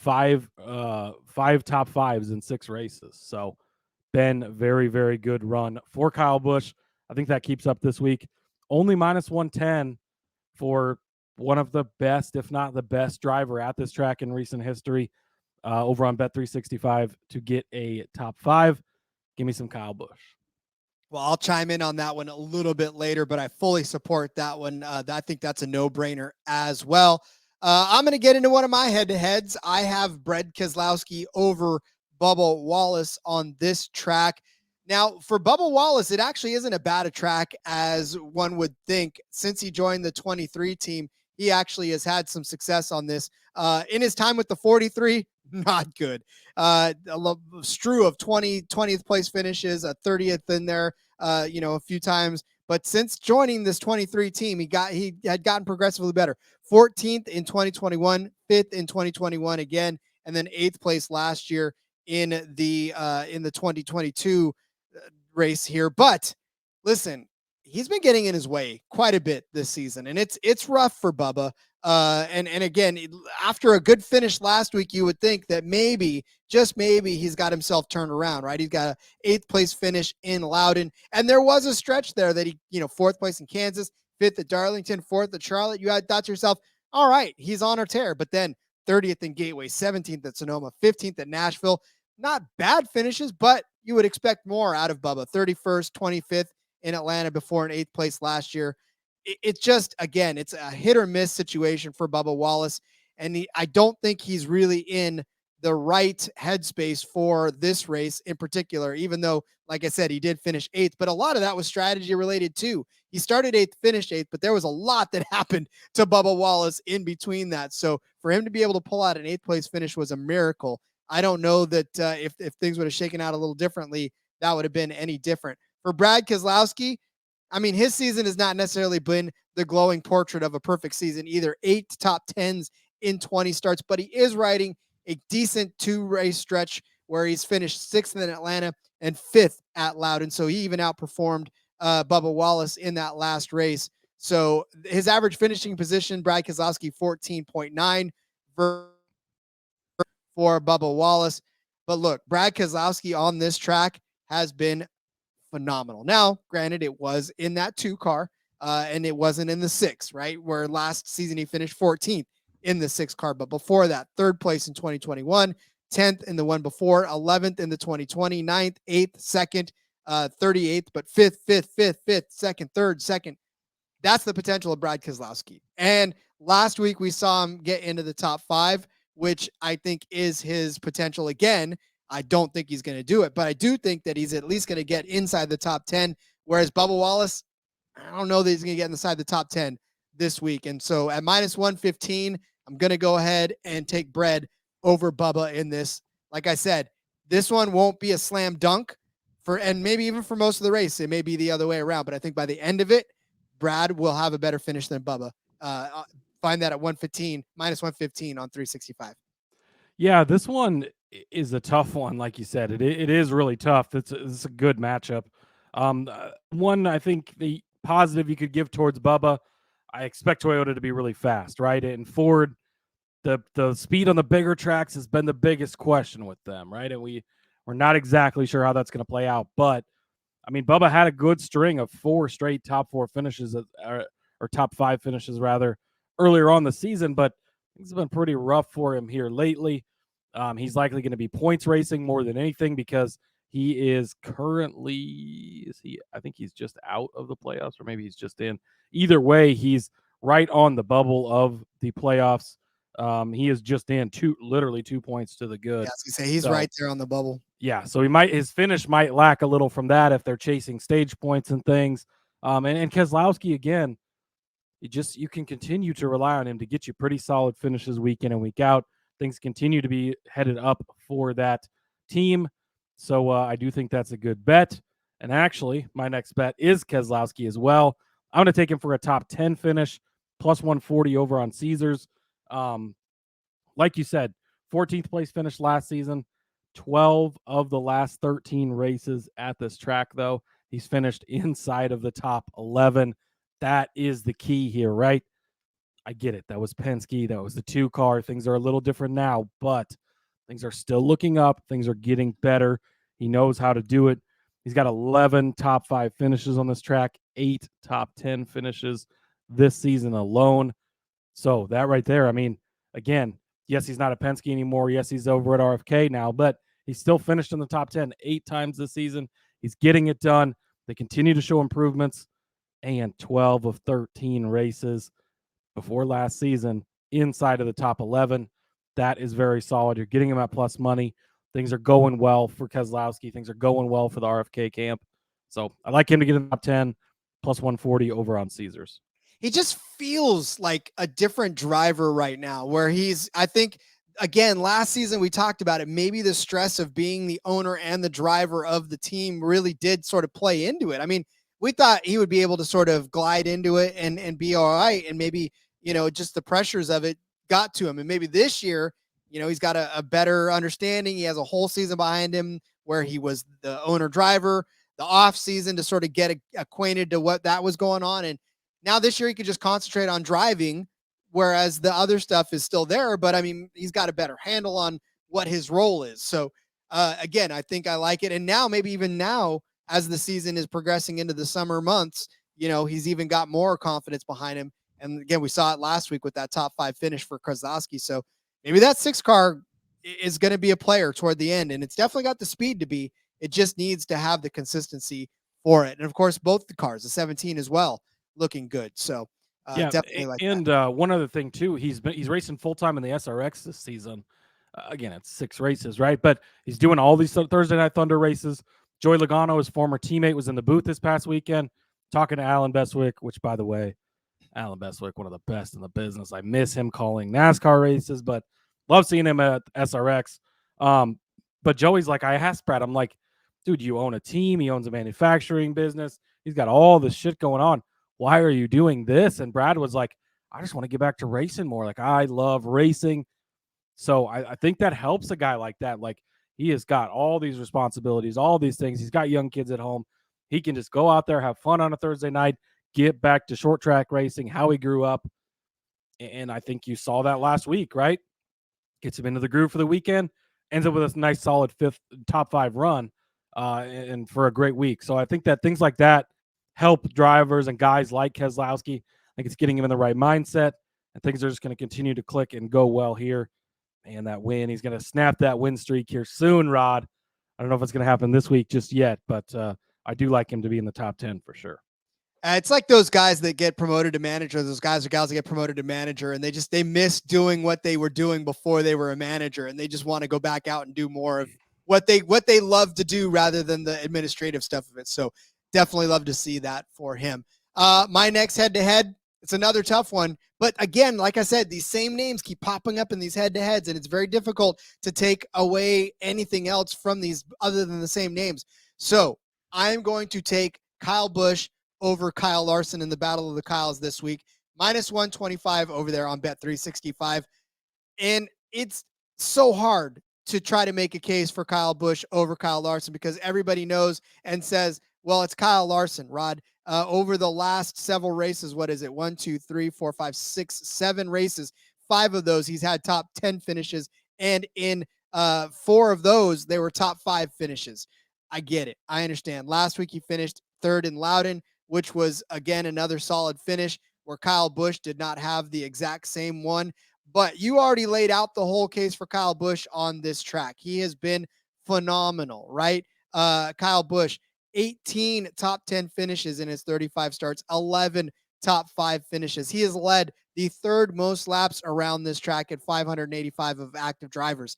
5 top 5s in 6 races. So been very, very good run for Kyle Busch. I think that keeps up this week. Only minus 110 for one of the best, if not the best driver at this track in recent history, over on Bet365 to get a top 5. Give me some Kyle Busch. Well, I'll chime in on that one a little bit later, but I fully support that one. I think that's a no-brainer as well. I'm going to get into one of my head-to-heads. I have Brad Keselowski over Bubba Wallace on this track. Now, for Bubba Wallace, it actually isn't as bad a track as one would think. Since he joined the 23 team, he actually has had some success on this. In his time with the 43, not good. A strew of 20th place finishes, a 30th in there, a few times. But since joining this 23 team, he had gotten progressively better. 14th in 2021, 5th in 2021 again, and then 8th place last year in the 2022 race here. But listen, he's been getting in his way quite a bit this season, and it's rough for Bubba. And again, after a good finish last week, you would think that maybe, just maybe, he's got himself turned around, right? He's got an 8th place finish in Loudon, and there was a stretch there that he, 4th place in Kansas, 5th at Darlington, 4th at Charlotte. You had thought to yourself, all right, he's on a tear. But then 30th in Gateway, 17th at Sonoma, 15th at Nashville. Not bad finishes, but you would expect more out of Bubba. 31st, 25th in Atlanta before an 8th place last year. It's just, again, it's a hit or miss situation for Bubba Wallace. And I don't think he's really in the right headspace for this race in particular, even though, like I said, he did finish 8th, but a lot of that was strategy related too. He started 8th, finished 8th, but there was a lot that happened to Bubba Wallace in between that. So for him to be able to pull out an 8th place finish was a miracle. I don't know that if things would have shaken out a little differently, that would have been any different. For Brad Keselowski, I mean, his season has not necessarily been the glowing portrait of a perfect season either. 8 top 10s in 20 starts, but he is riding a decent 2-race stretch where he's finished 6th in Atlanta and 5th at Loudon. So he even outperformed Bubba Wallace in that last race. So his average finishing position, Brad Keselowski, 14.9 for Bubba Wallace. But look, Brad Keselowski on this track has been phenomenal. Now, granted, it was in that 2 car, and it wasn't in the 6, right? Where last season he finished 14th in the 6 car. But before that, 3rd place in 2021, 10th in the one before, 11th in the 2020, 9th, 8th, 2nd, 38th, but fifth, second, third, second. That's the potential of Brad Keselowski. And last week we saw him get into the top 5, which I think is his potential again. I don't think he's going to do it, but I do think that he's at least going to get inside the top 10, whereas Bubba Wallace, I don't know that he's going to get inside the top 10 this week. And so at minus 115, I'm going to go ahead and take Bread over Bubba in this. Like I said, this one won't be a slam dunk and maybe even for most of the race, it may be the other way around, but I think by the end of it, Brad will have a better finish than Bubba. Find that at 115, minus 115 on 365. Yeah, this one is a tough one. Like you said, it is really tough. It's a good matchup. One, I think the positive you could give towards Bubba, I expect Toyota to be really fast, right? And Ford, the speed on the bigger tracks has been the biggest question with them, right? And we're not exactly sure how that's going to play out. But, I mean, Bubba had a good string of 4 straight top 4 finishes, or top 5 finishes, rather, earlier on the season. But things have been pretty rough for him here lately. He's likely going to be points racing more than anything because he is currently, I think he's just out of the playoffs, or maybe he's just in. Either way, he's right on the bubble of the playoffs. He is just in literally 2 points to the good. Yeah, I was gonna say he's right there on the bubble. Yeah, so his finish might lack a little from that if they're chasing stage points and things. And Keselowski, again, you can continue to rely on him to get you pretty solid finishes week in and week out. Things continue to be headed up for that team. So I do think that's a good bet. And actually, my next bet is Keselowski as well. I'm going to take him for a top 10 finish, plus 140 over on Caesars. Like you said, 14th place finish last season, 12 of the last 13 races at this track, though. He's finished inside of the top 11. That is the key here, right? I get it. That was Penske. That was the 2 car. Things are a little different now, but things are still looking up. Things are getting better. He knows how to do it. He's got 11 top 5 finishes on this track, 8 top 10 finishes this season alone. So that right there, I mean, again, yes, he's not a Penske anymore. Yes, he's over at RFK now, but he's still finished in the top 10 8 times this season. He's getting it done. They continue to show improvements, and 12 of 13 races before last season inside of the top 11. That is very solid. You're getting him at plus money. Things are going well for Keselowski. Things are going well for the RFK camp. So I like him to get in the top 10, plus 140 over on Caesars. He just feels like a different driver right now, where I think, again, last season we talked about it. Maybe the stress of being the owner and the driver of the team really did sort of play into it. I mean, we thought he would be able to sort of glide into it and be all right. And maybe, just the pressures of it got to him. And maybe this year, he's got a better understanding. He has a whole season behind him where he was the owner driver, the off season to sort of get acquainted to what that was going on. And now this year he could just concentrate on driving, whereas the other stuff is still there. But I mean, he's got a better handle on what his role is. So again, I think I like it. And now, maybe even now, as the season is progressing into the summer months, he's even got more confidence behind him. And again, we saw it last week with that top 5 finish for Keselowski. So maybe that 6 car is going to be a player toward the end. And it's definitely got the speed to be. It just needs to have the consistency for it. And of course, both the cars, the 17 as well, looking good. So definitely like that. And one other thing too, he's racing full time in the SRX this season. Again, it's 6 races, right? But he's doing all these Thursday Night Thunder races. Joey Logano, his former teammate, was in the booth this past weekend talking to Alan Bestwick, which, by the way, Alan Bestwick, one of the best in the business. I miss him calling NASCAR races, but love seeing him at SRX. But Joey's like, I asked Brad, I'm like, dude, you own a team. He owns a manufacturing business. He's got all this shit going on. Why are you doing this? And Brad was like, I just want to get back to racing more. Like, I love racing. So I think that helps a guy like that. Like, he has got all these responsibilities, all these things. He's got young kids at home. He can just go out there, have fun on a Thursday night, get back to short track racing, how he grew up. And I think you saw that last week, right? Gets him into the groove for the weekend, ends up with a nice solid top 5 run and for a great week. So I think that things like that help drivers and guys like Keselowski. I think it's getting him in the right mindset, and things are just going to continue to click and go well here. And that win, he's going to snap that win streak here soon, Rod. I don't know if it's going to happen this week just yet, but I do like him to be in the top 10 for sure. It's like those guys that get promoted to manager, those guys or gals that get promoted to manager, and they miss doing what they were doing before they were a manager, and they just want to go back out and do more of what they love to do rather than the administrative stuff of it. So definitely love to see that for him. My next head-to-head, it's another tough one. But again, like I said, these same names keep popping up in these head-to-heads, and it's very difficult to take away anything else from these other than the same names. So I'm going to take Kyle Busch over Kyle Larson in the Battle of the Kyles this week. -125 over there on Bet365. And it's so hard to try to make a case for Kyle Busch over Kyle Larson because everybody knows and says, well, it's Kyle Larson, Rod. Over the last several races, what is it? 1, 2, 3, 4, 5, 6, 7 races. 5 of those, he's had top 10 finishes. And in 4 of those, they were top 5 finishes. I get it. I understand. Last week, he finished 3rd in Loudon, which was, again, another solid finish where Kyle Busch did not have the exact same one. But you already laid out the whole case for Kyle Busch on this track. He has been phenomenal, right? Kyle Busch, 18 top 10 finishes in his 35 starts, 11 top 5 finishes. He has led the 3rd most laps around this track at 585 of active drivers.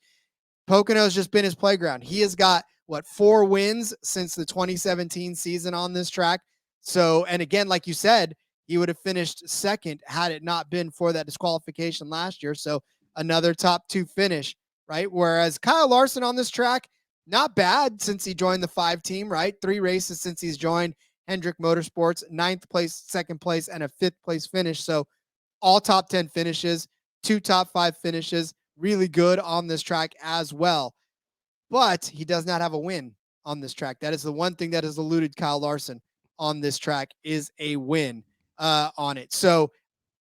Pocono has just been his playground. He has got, 4 wins since the 2017 season on this track. So, and again, like you said, he would have finished 2nd had it not been for that disqualification last year. So another top 2 finish, right? Whereas Kyle Larson on this track, not bad since he joined the 5 team, right? 3 races since he's joined Hendrick Motorsports, 9th place, 2nd place, and a 5th place finish. So all top 10 finishes, 2 top 5 finishes, really good on this track as well. But he does not have a win on this track. That is the one thing that has eluded Kyle Larson on this track is a win on it. So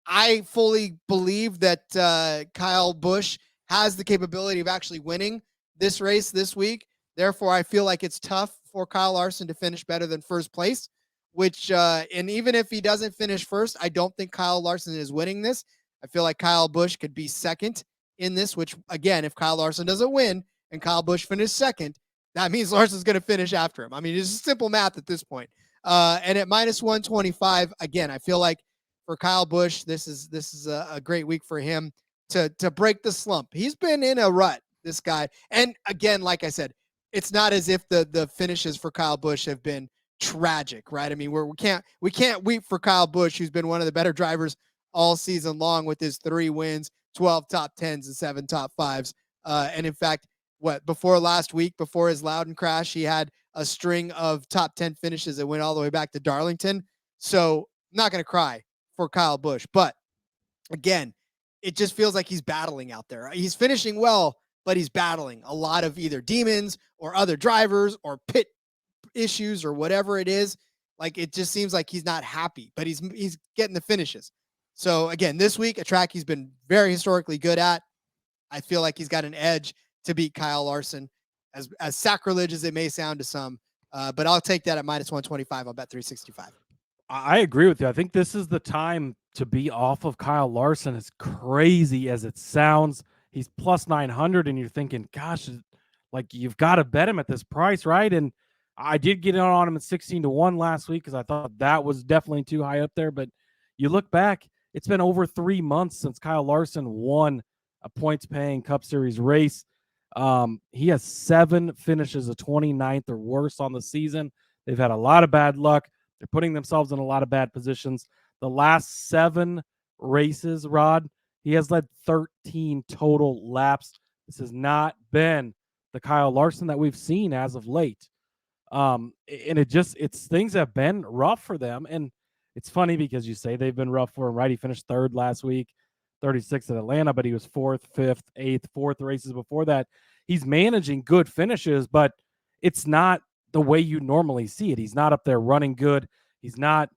I fully believe that Kyle Busch has the capability of actually winning this race this week. Therefore, I feel like it's tough for Kyle Larson to finish better than 1st place, which, and even if he doesn't finish 1st, I don't think Kyle Larson is winning this. I feel like Kyle Busch could be 2nd in this, which, again, if Kyle Larson doesn't win and Kyle Busch finishes 2nd, that means Larson's going to finish after him. I mean, it's simple math at this point. And at -125, again, I feel like for Kyle Busch, this is a great week for him to break the slump. He's been in a rut, this guy. And again, like I said, it's not as if the finishes for Kyle Busch have been tragic, right? I mean, we can't weep for Kyle Busch, who's been one of the better drivers all season long with his 3 wins, 12 top 10s, and 7 top 5s. And in fact, before last week, before his Loudon crash, he had a string of top 10 finishes that went all the way back to Darlington. So I'm not going to cry for Kyle Busch. But again, it just feels like he's battling out there. He's finishing well, but he's battling a lot of either demons or other drivers or pit issues or whatever it is. Like, it just seems like he's not happy, but he's getting the finishes. So again, this week, a track he's been very historically good at. I feel like he's got an edge to beat Kyle Larson, as sacrilege as it may sound to some. But I'll take that at -125 on Bet365. I agree with you. I think this is the time to be off of Kyle Larson. As crazy as it sounds, he's +900, and you're thinking, gosh, like, you've got to bet him at this price, right? And I did get on him at 16-1 last week because I thought that was definitely too high up there. But you look back, it's been over 3 months since Kyle Larson won a points-paying Cup Series race. He has 7 finishes of 29th or worse on the season. They've had a lot of bad luck. They're putting themselves in a lot of bad positions. The last 7 races, Rod, he has led 13 total laps. This has not been the Kyle Larson that we've seen as of late. And things have been rough for them. And it's funny because you say they've been rough for him, right? He finished 3rd last week, 36th at Atlanta, but he was 4th, 5th, 8th, 4th races before that. He's managing good finishes, but it's not the way you normally see it. He's not up there running good. He's not,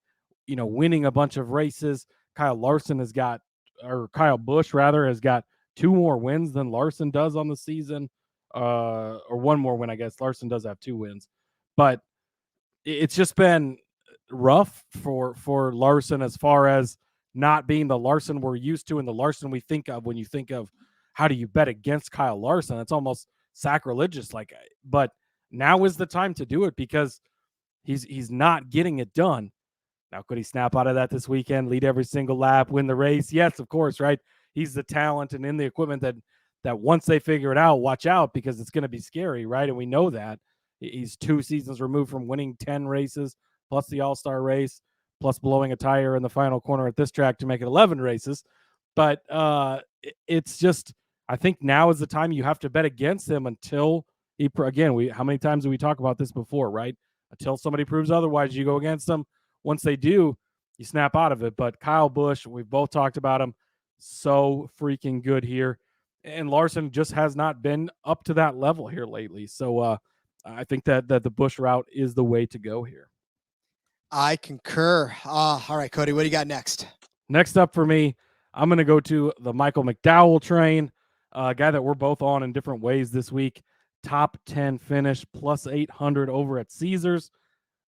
winning a bunch of races. Kyle Busch rather has got 2 more wins than Larson does on the season, or 1 more win, I guess. Larson does have 2 wins, but it's just been rough for Larson as far as not being the Larson we're used to and the Larson we think of when you think of how do you bet against Kyle Larson. It's almost sacrilegious. But now is the time to do it because He's not getting it done. Now, could he snap out of that this weekend, lead every single lap, win the race? Yes, of course, right? He's the talent and in the equipment that once they figure it out, watch out, because it's going to be scary, right? And we know that. He's 2 seasons removed from winning 10 races, plus the All-Star race, plus blowing a tire in the final corner at this track to make it 11 races. But it's just, I think now is the time you have to bet against him until he, again, how many times do we talk about this before, right? Until somebody proves otherwise, you go against them. Once they do, you snap out of it. But Kyle Busch, we've both talked about him, so freaking good here. And Larson just has not been up to that level here lately. So I think that the Busch route is the way to go here. I concur. All right, Cody, what do you got next? Next up for me, I'm going to go to the Michael McDowell train, a guy that we're both on in different ways this week. Top 10 finish, plus 800 over at Caesars.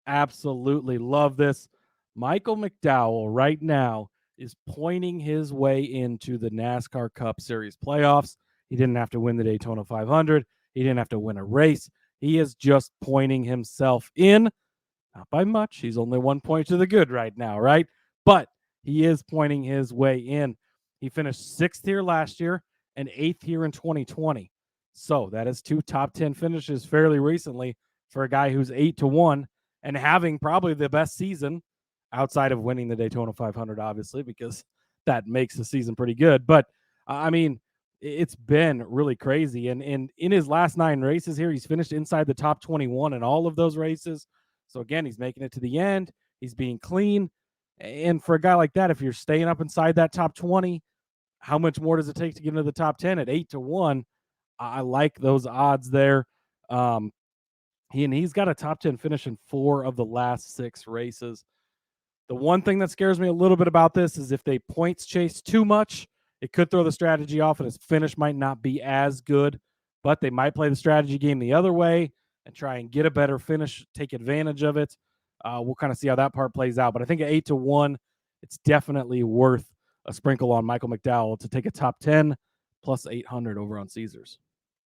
Absolutely love this. Michael McDowell right now is pointing his way into the NASCAR Cup Series playoffs. He didn't have to win the Daytona 500. He didn't have to win a race. He is just pointing himself in. Not by much. He's only 1 point to the good right now, right? But he is pointing his way in. He finished 6th here last year and 8th here in 2020. So that is 2 top 10 finishes fairly recently for a guy who's 8-1 and having probably the best season outside of winning the Daytona 500, obviously, because that makes the season pretty good. But I mean, it's been really crazy. And in his last 9 races here, he's finished inside the top 21 in all of those races. So again, he's making it to the end. He's being clean. And for a guy like that, if you're staying up inside that top 20, how much more does it take to get into the top 10 at 8-1? I like those odds there. He's got a top 10 finish in 4 of the last 6 races. The one thing that scares me a little bit about this is if they points chase too much, it could throw the strategy off and his finish might not be as good, but they might play the strategy game the other way and try and get a better finish, take advantage of it. We'll kind of see how that part plays out. But I think at 8-1, it's definitely worth a sprinkle on Michael McDowell to take a top 10 plus 800 over on Caesars.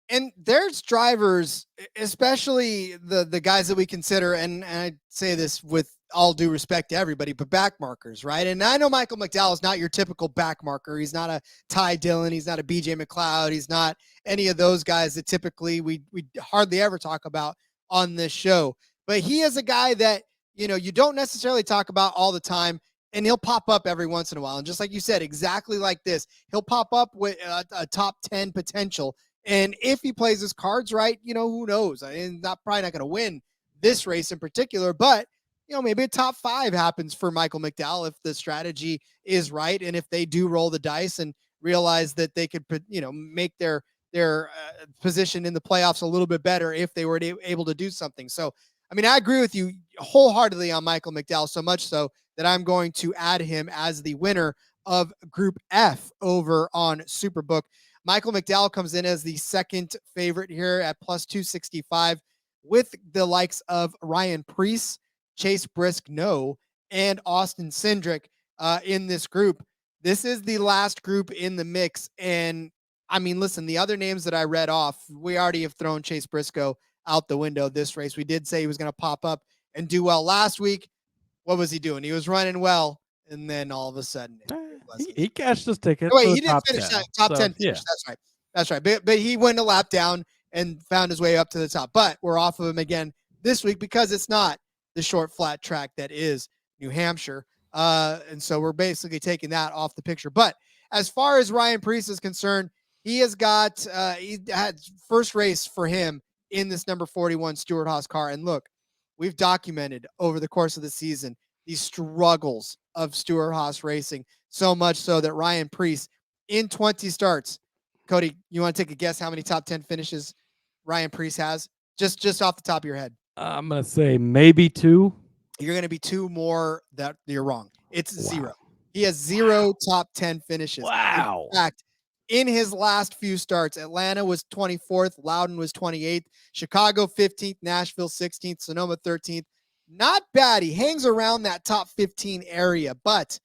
And there's drivers, especially the guys that we consider, and I say this with all due respect to everybody, but back markers, right? And I know Michael McDowell is not your typical back marker. He's not a Ty Dillon. He's not a BJ McLeod. He's not any of those guys that typically we hardly ever talk about on this show. But he is a guy that, you don't necessarily talk about all the time, and he'll pop up every once in a while. And just like you said, exactly like this, he'll pop up with a top 10 potential. And if he plays his cards right, who knows? I mean, probably not going to win this race in particular, but, maybe a top 5 happens for Michael McDowell if the strategy is right. And if they do roll the dice and realize that they could, make their position in the playoffs a little bit better if they were able to do something. So, I mean, I agree with you wholeheartedly on Michael McDowell, so much so that I'm going to add him as the winner of Group F over on Superbook. Michael McDowell comes in as the second favorite here at plus 265 with the likes of Ryan Preece, Chase Briscoe, and Austin Cindric in this group. This is the last group in the mix. And I mean, listen, the other names that I read off, we already have thrown Chase Briscoe out the window this race. We did say he was going to pop up and do well last week. What was he doing? He was running well, and then all of a sudden he cashed his ticket. Wait, he didn't finish 10. that top 10 finish. Yeah. That's right. But he went a lap down and found his way up to the top. But we're off of him again this week because it's not the short flat track that is New Hampshire. And so we're basically taking that off the picture. But as far as Ryan Preece is concerned, he has got he had first race for him in this number 41 Stewart-Haas car. And look, we've documented over the course of the season these struggles of Stewart-Haas racing, so much so that Ryan Preece in 20 starts. Cody, you want to take a guess how many top 10 finishes Ryan Preece has? Just off the top of your head. I'm going to say maybe 2. You're going to be 2 more that you're wrong. It's 0. Wow. He has 0 top 10 finishes. Wow. In fact, in his last few starts, Atlanta was 24th, Loudon was 28th, Chicago 15th, Nashville 16th, Sonoma 13th. Not bad. He hangs around that top 15 area. But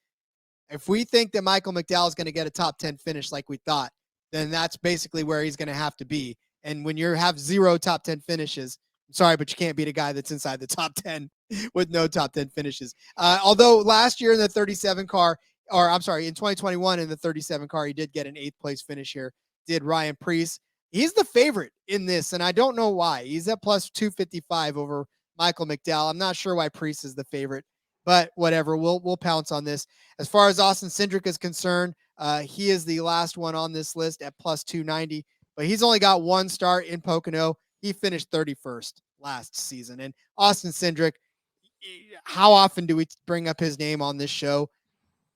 if we think that Michael McDowell is going to get a top 10 finish like we thought, then that's basically where he's going to have to be. And when you have 0 top 10 finishes, I'm sorry, but you can't beat a guy that's inside the top 10 with no top 10 finishes. Although last year in the 37 car, or I'm sorry, in 2021 in the 37 car, he did get an 8th place finish here. Did Ryan Preece. He's the favorite in this, and I don't know why. He's at plus 255 over Michael McDowell. I'm not sure why Preece is the favorite, but whatever. We'll pounce on this. As far as Austin Cindric is concerned, he is the last one on this list at plus 290, but he's only got one start in Pocono. He finished 31st last season. And Austin Cindric, how often do we bring up his name on this show?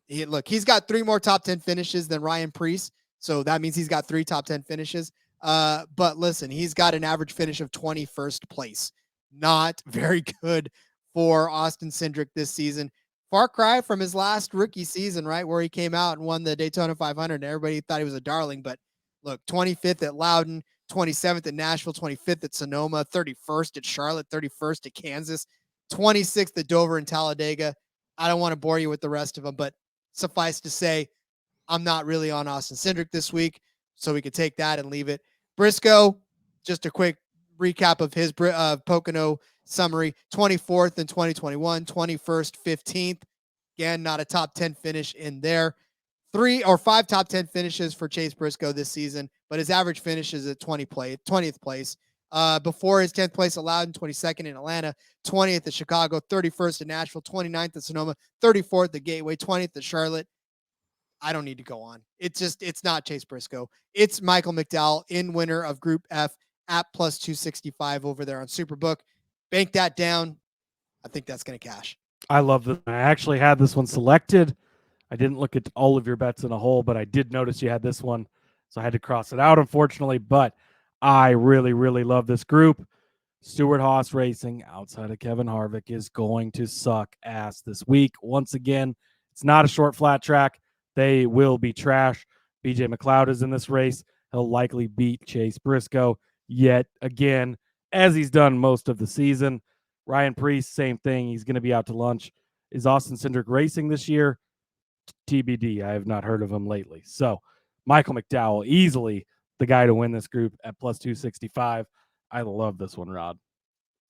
He's got 3 more top 10 finishes than Ryan Preece. So that means he's got 3 top 10 finishes. But listen, he's got an average finish of 21st place. Not very good for Austin Cindric this season. Far cry from his last rookie season, right? Where he came out and won the Daytona 500 and everybody thought he was a darling. But look, 25th at Loudon, 27th at Nashville, 25th at Sonoma, 31st at Charlotte, 31st at Kansas, 26th at Dover and Talladega. I don't want to bore you with the rest of them, but suffice to say, I'm not really on Austin Cindric this week, so we could take that and leave it. Briscoe, just a quick recap of his Pocono summary: 24th in 2021, 21st, 15th. Again, not a top 10 finish in there. 3 or 5 top 10 finishes for Chase Briscoe this season, but his average finish is at 20th place. Before his 10th place at Loudon, 22nd in Atlanta, 20th at Chicago, 31st at Nashville, 29th at Sonoma, 34th at Gateway, 20th at Charlotte. I don't need to go on. It's not Chase Briscoe. It's Michael McDowell in winner of Group F at plus 265 over there on Superbook. Bank that down. I think that's going to cash. I love this. I actually had this one selected. I didn't look at all of your bets in a whole, but I did notice you had this one, so I had to cross it out, unfortunately. But I really, really love this group. Stewart-Haas Racing, outside of Kevin Harvick, is going to suck ass this week. Once again, it's not a short, flat track. They will be trash. BJ McLeod is in this race. He'll likely beat Chase Briscoe yet again, as he's done most of the season. Ryan Preece, same thing. He's going to be out to lunch. Is Austin Cindric racing this year? TBD. I have not heard of him lately. So Michael McDowell, easily the guy to win this group at plus 265. I love this one, Rod.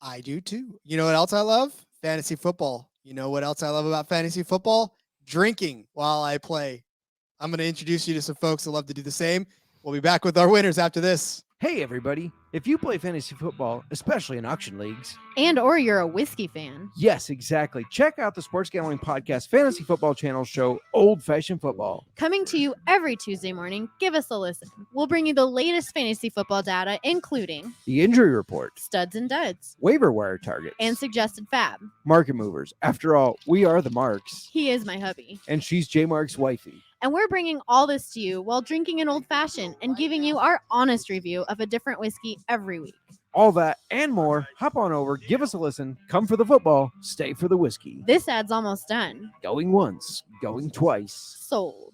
I do too. You know what else I love? Fantasy football. You know what else I love about fantasy football? Drinking while I play. I'm going to introduce you to some folks that love to do the same. We'll be back with our winners after this. Hey everybody, if you play fantasy football, especially in auction leagues, or you're a whiskey fan. Yes, exactly. Check out the Sports Gambling Podcast Fantasy Football Channel show, Old Fashioned Football. Coming to you every Tuesday morning, give us a listen. We'll bring you the latest fantasy football data, including The Injury Report, studs and duds, Waiver Wire Targets, and suggested fab. Market Movers. After all, we are the Marks. He is my hubby. And she's J Mark's wifey. And we're bringing all this to you while drinking an old fashioned and giving you our honest review of a different whiskey every week. All that and more, hop on over, give us a listen, come for the football, stay for the whiskey. This ad's almost done. Going once, going twice. Sold.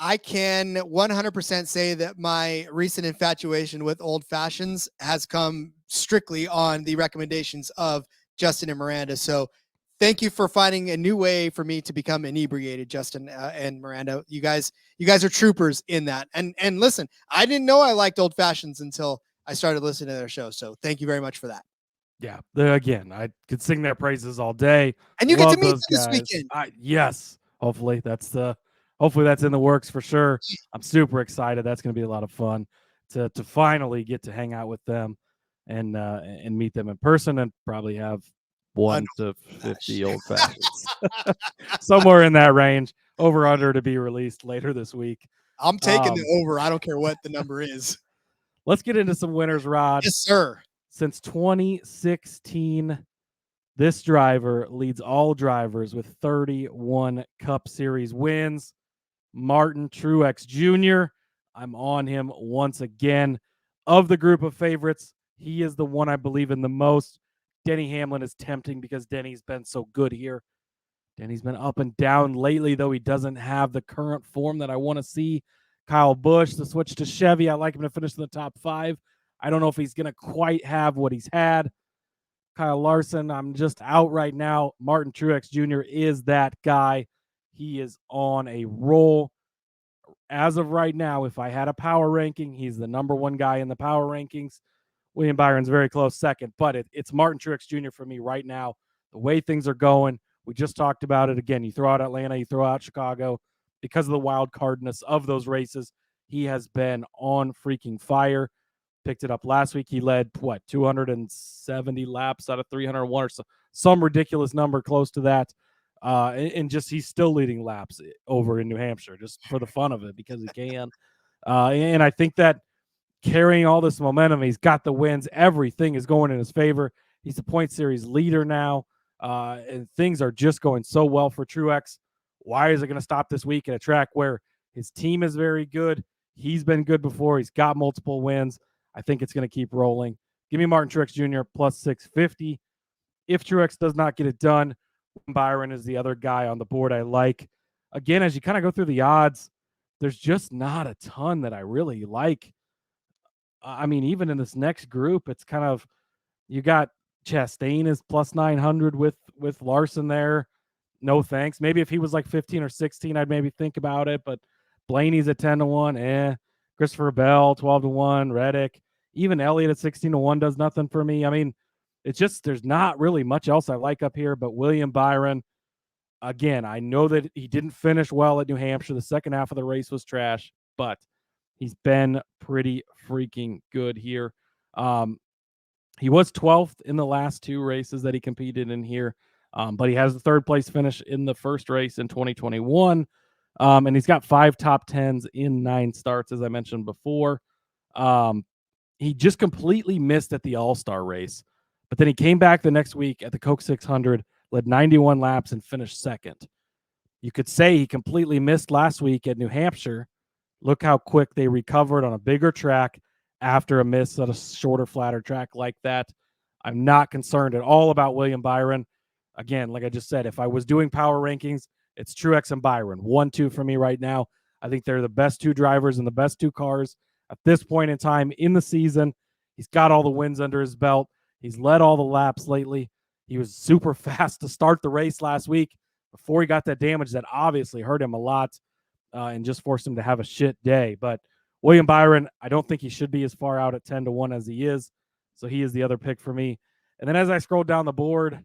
I can 100% say that my recent infatuation with old fashions has come strictly on the recommendations of Justin and Miranda. So thank you for finding a new way for me to become inebriated, Justin and Miranda. You guys are troopers in that. And listen, I didn't know I liked old fashions until I started listening to their show. So thank you very much for that. Yeah. Again, I could sing their praises all day. And you get Love to meet them those this guys. weekend. Yes. Hopefully that's in the works for sure. I'm super excited. That's going to be a lot of fun to finally get to hang out with them and meet them in person and probably have 1 to 50 old fashions. Somewhere in that range. Over under to be released later this week. I'm taking the over. I don't care what the number is. Let's get into some winners, Rod. Yes, sir. Since 2016, this driver leads all drivers with 31 Cup Series wins. Matin Truex Jr. I'm on him once again. Of the group of favorites, he is the one I believe in the most. Denny Hamlin is tempting because Denny's been so good here. Denny's been up and down lately, though he doesn't have the current form that I want to see. Kyle Busch, the switch to Chevy, I like him to finish in the top 5. I don't know if he's going to quite have what he's had. Kyle Larson, I'm just out right now. Matin Truex Jr. is that guy. He is on a roll. As of right now, if I had a power ranking, he's the number 1 guy in the power rankings. William Byron's very close second, but it's Matin Truex Jr. for me right now. The way things are going, we just talked about it again. You throw out Atlanta, you throw out Chicago, because of the wild cardness of those races. He has been on freaking fire. Picked it up last week. He led 270 laps out of 301 or so, some ridiculous number close to that. And just he's still leading laps over in New Hampshire just for the fun of it because he can. And I think that carrying all this momentum, he's got the wins. Everything is going in his favor. He's the point series leader now, and things are just going so well for Truex. Why is it going to stop this week at a track where his team is very good? He's been good before. He's got multiple wins. I think it's going to keep rolling. Give me Matin Truex Jr. plus 650. If Truex does not get it done, Byron is the other guy on the board I like. Again, as you kind of go through the odds, there's just not a ton that I really like. I mean, even in this next group, it's kind of, you got Chastain is plus 900 with Larson there. No thanks. Maybe if he was like 15 or 16, I'd maybe think about it, but Blaney's at 10-1. Christopher Bell, 12-1. Reddick, even Elliott at 16-1 does nothing for me. I mean, it's just, there's not really much else I like up here, but William Byron, again, I know that he didn't finish well at New Hampshire. The second half of the race was trash, but he's been pretty freaking good here. He was 12th in the last two races that he competed in here, but he has the third place finish in the first race in 2021. And he's got 5 top 10s in 9 starts, as I mentioned before. He just completely missed at the All-Star race, but then he came back the next week at the Coke 600, led 91 laps, and finished second. You could say he completely missed last week at New Hampshire. Look how quick they recovered on a bigger track after a miss at a shorter, flatter track like that. I'm not concerned at all about William Byron. Again, like I just said, if I was doing power rankings, it's Truex and Byron. 1-2 for me right now. I think they're the best 2 drivers and the best 2 cars at this point in time in the season. He's got all the wins under his belt. He's led all the laps lately. He was super fast to start the race last week before he got that damage that obviously hurt him a lot and just forced him to have a shit day. But William Byron, I don't think he should be as far out at 10-1 as he is. So he is the other pick for me. And then as I scroll down the board,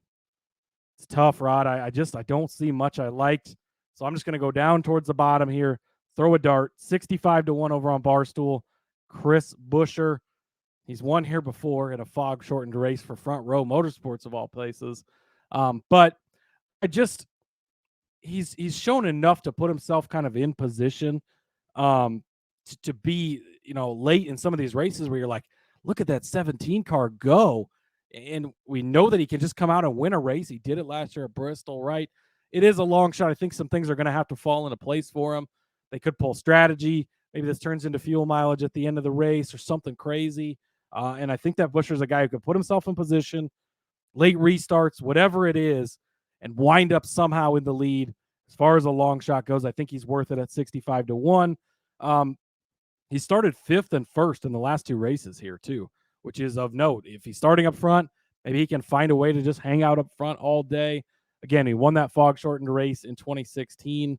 it's tough, Rod. I don't see much I liked. So I'm just going to go down towards the bottom here, throw a dart, 65-1 over on Barstool. Chris Buescher. He's won here before in a fog-shortened race for Front Row Motorsports of all places. But he's shown enough to put himself kind of in position to be, late in some of these races where you're like, look at that 17 car go. And we know that he can just come out and win a race. He did it last year at Bristol, right? It is a long shot. I think some things are going to have to fall into place for him. They could pull strategy. Maybe this turns into fuel mileage at the end of the race or something crazy. And I think that Buescher's a guy who could put himself in position, late restarts, whatever it is, and wind up somehow in the lead. As far as a long shot goes, I think he's worth it at 65-1. He started 5th and 1st in the last 2 races here too, which is of note. If he's starting up front, maybe he can find a way to just hang out up front all day. Again, he won that fog-shortened race in 2016.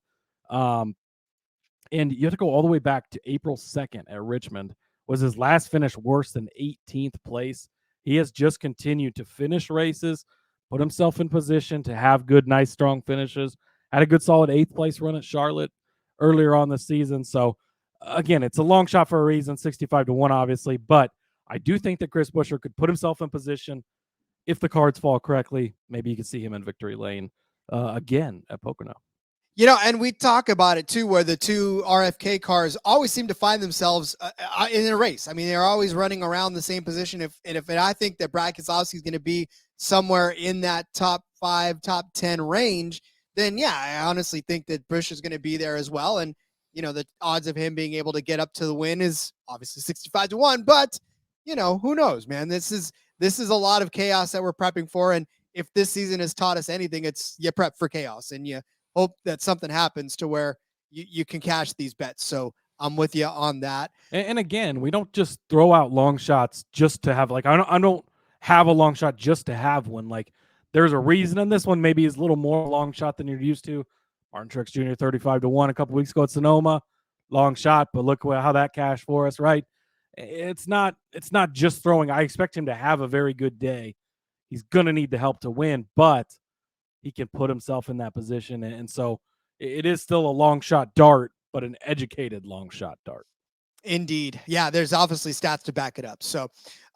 And you have to go all the way back to April 2nd at Richmond. Was his last finish worse than 18th place? He has just continued to finish races, put himself in position to have good, nice, strong finishes. Had a good, solid 8th place run at Charlotte earlier on this season. So, again, it's a long shot for a reason, 65-1, obviously. But I do think that Chris Buescher could put himself in position. If the cards fall correctly, maybe you could see him in victory lane again at Pocono. And we talk about it too, where the 2 RFK cars always seem to find themselves in a race. I mean, they're always running around the same position. If I think that Brad Keselowski is going to be somewhere in that top 5, top 10 range, then yeah, I honestly think that Busch is going to be there as well. And, the odds of him being able to get up to the win is obviously 65-1, but who knows, man? This is a lot of chaos that we're prepping for. And if this season has taught us anything, it's you prep for chaos and you hope that something happens to where you can cash these bets. So I'm with you on that. And again, we don't just throw out long shots just to have, like, I don't have a long shot just to have one. Like, there's a reason, and this one maybe is a little more long shot than you're used to. Matin Truex Jr. 35-1 a couple weeks ago at Sonoma, long shot, but look how that cashed for us, right? It's not just throwing. I expect him to have a very good day. He's going to need the help to win, but he can put himself in that position. And so it is still a long shot dart, but an educated long shot dart. Indeed. Yeah, there's obviously stats to back it up. So,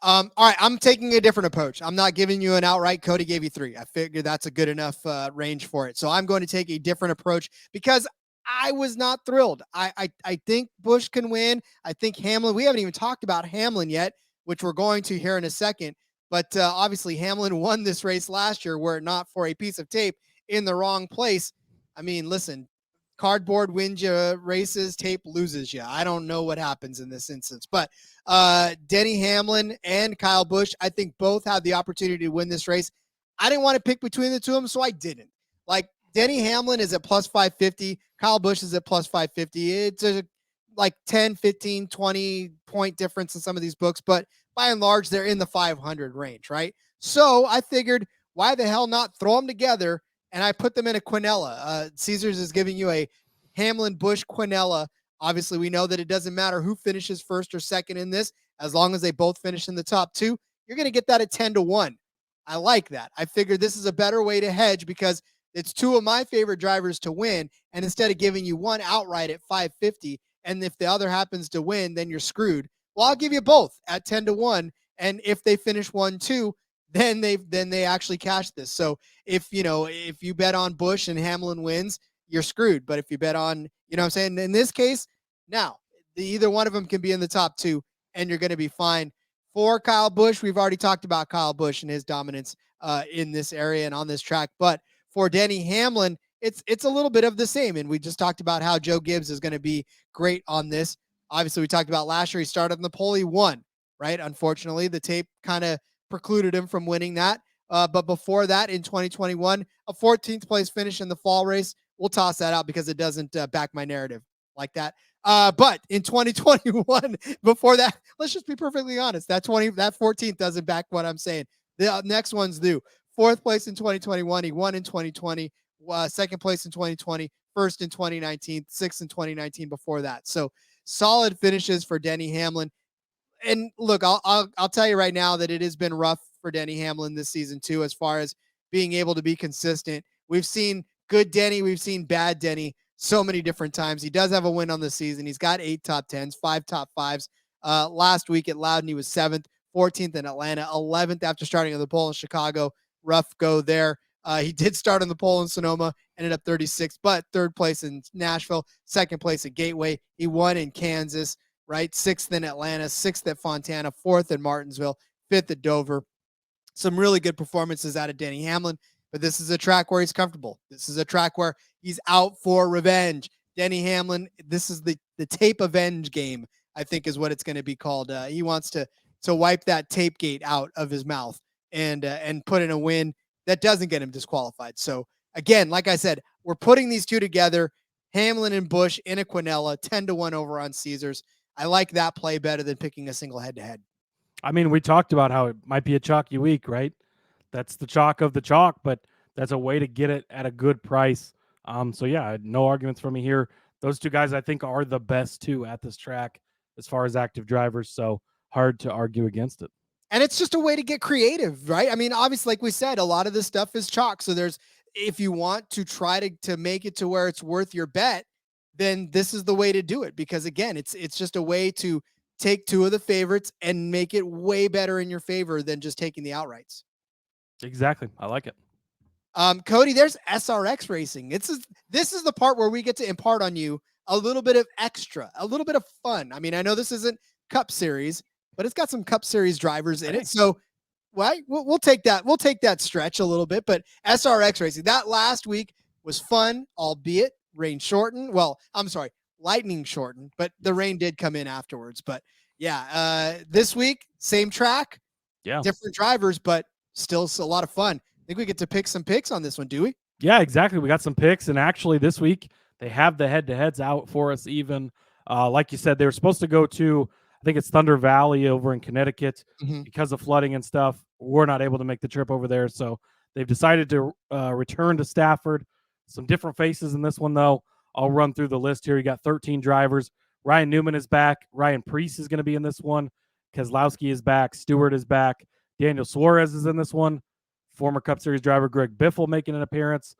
all right, I'm taking a different approach. I'm not giving you an outright. Cody gave you 3. I figured that's a good enough range for it. So I'm going to take a different approach because I was not thrilled. I think Busch can win. I think Hamlin, we haven't even talked about Hamlin yet, which we're going to here in a second. But obviously Hamlin won this race last year were it not for a piece of tape in the wrong place. I mean, listen, cardboard wins you races, tape loses you. I don't know what happens in this instance, but Denny Hamlin and Kyle Busch, I think both had the opportunity to win this race. I didn't want to pick between the two of them, so I didn't. Like, Denny Hamlin is at plus 550. Kyle Busch is at plus 550. It's a like 10, 15, 20 point difference in some of these books, but by and large, they're in the 500 range, right? So I figured, why the hell not throw them together? And I put them in a quinella. Caesars is giving you a Hamlin Busch quinella. Obviously, we know that it doesn't matter who finishes first or second in this. As long as they both finish in the top 2, you're going to get that at 10-1. I like that. I figured this is a better way to hedge because it's 2 of my favorite drivers to win. And instead of giving you one outright at 550, and if the other happens to win, then you're screwed. Well, I'll give you both at 10-1. And if they finish 1-2, then they actually cash this. So if you bet on Busch and Hamlin wins, you're screwed. But if you bet on, you know what I'm saying? In this case, now either one of them can be in the top 2 and you're going to be fine. For Kyle Busch, we've already talked about Kyle Busch and his dominance in this area and on this track. But for Denny Hamlin, it's a little bit of the same. And we just talked about how Joe Gibbs is going to be great on this. Obviously, we talked about last year. He started on the pole. He won, right? Unfortunately, the tape kind of precluded him from winning that. But before that, in 2021, a 14th place finish in the fall race. We'll toss that out because it doesn't back my narrative like that. But in 2021, before that, let's just be perfectly honest. That 14th doesn't back what I'm saying. The next ones do. 4th place in 2021. He won in 2020. 2nd place in 2020. 1st in 2019. 6th in 2019 before that. So solid finishes for Denny Hamlin. And look, I'll tell you right now that it has been rough for Denny Hamlin this season too, as far as being able to be consistent. We've seen good Denny, we've seen bad Denny so many different times. He does have a win on the season. He's got 8 top 10s, 5 top 5s. Last week at Loudon, he was 7th, 14th in Atlanta, 11th after starting on the pole in Chicago. Rough go there. He did start on the pole in Sonoma, ended up 36th, but 3rd place in Nashville, 2nd place at Gateway. He won in Kansas, right? 6th in Atlanta, 6th at Fontana, 4th at Martinsville, 5th at Dover. Some really good performances out of Denny Hamlin, but this is a track where he's comfortable. This is a track where he's out for revenge. Denny Hamlin, this is the tape avenge game, I think is what it's going to be called. He wants to wipe that Tapegate out of his mouth and put in a win that doesn't get him disqualified. So again, like I said, we're putting these two together, Hamlin and Busch in a quinella, 10-1 over on Caesars. I like that play better than picking a single head-to-head. I mean, we talked about how it might be a chalky week, right? That's the chalk of the chalk, but that's a way to get it at a good price. So yeah, no arguments from me here. Those two guys I think are the best two at this track as far as active drivers. So hard to argue against it. And it's just a way to get creative, right? I mean, obviously, like we said, a lot of this stuff is chalk. So if you want to try to make it to where it's worth your bet, then this is the way to do it. Because again, it's just a way to take two of the favorites and make it way better in your favor than just taking the outrights. Exactly. I like it. Cody, there's SRX racing. This is the part where we get to impart on you a little bit of extra, a little bit of fun. I mean, I know this isn't Cup Series, but it's got some Cup Series drivers in it. So we'll take that. We'll take that stretch a little bit, but SRX racing, that last week was fun, albeit rain shortened. Well, I'm sorry, lightning shortened, but the rain did come in afterwards. But yeah, this week, same track, different drivers, but still a lot of fun. I think we get to pick some picks on this one, do we? Yeah, exactly. We got some picks, and actually this week they have the head-to-heads out for us even. Like you said, they were supposed to go to, I think it's Thunder Valley over in Connecticut because of flooding and stuff. We're not able to make the trip over there, so they've decided to return to Stafford. Some different faces in this one, though. I'll run through the list here. You got 13 drivers. Ryan Newman is back. Ryan Preece is going to be in this one. Keselowski is back. Stewart is back. Daniel Suarez is in this one. Former Cup Series driver Greg Biffle making an appearance.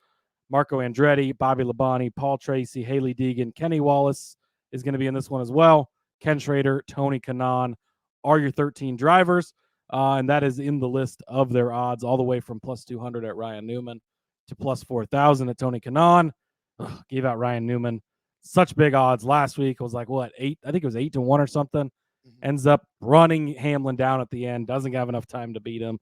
Marco Andretti, Bobby Labonte, Paul Tracy, Haley Deegan, Kenny Wallace is going to be in this one as well. Ken Schrader, Tony Kanaan are your 13 drivers. And that is in the list of their odds, all the way from plus 200 at Ryan Newman to plus 4,000 at Tony Kanaan. Gave out Ryan Newman such big odds last week. It was like, what, 8? I think it was 8-1 or something. Ends up running Hamlin down at the end. Doesn't have enough time to beat him.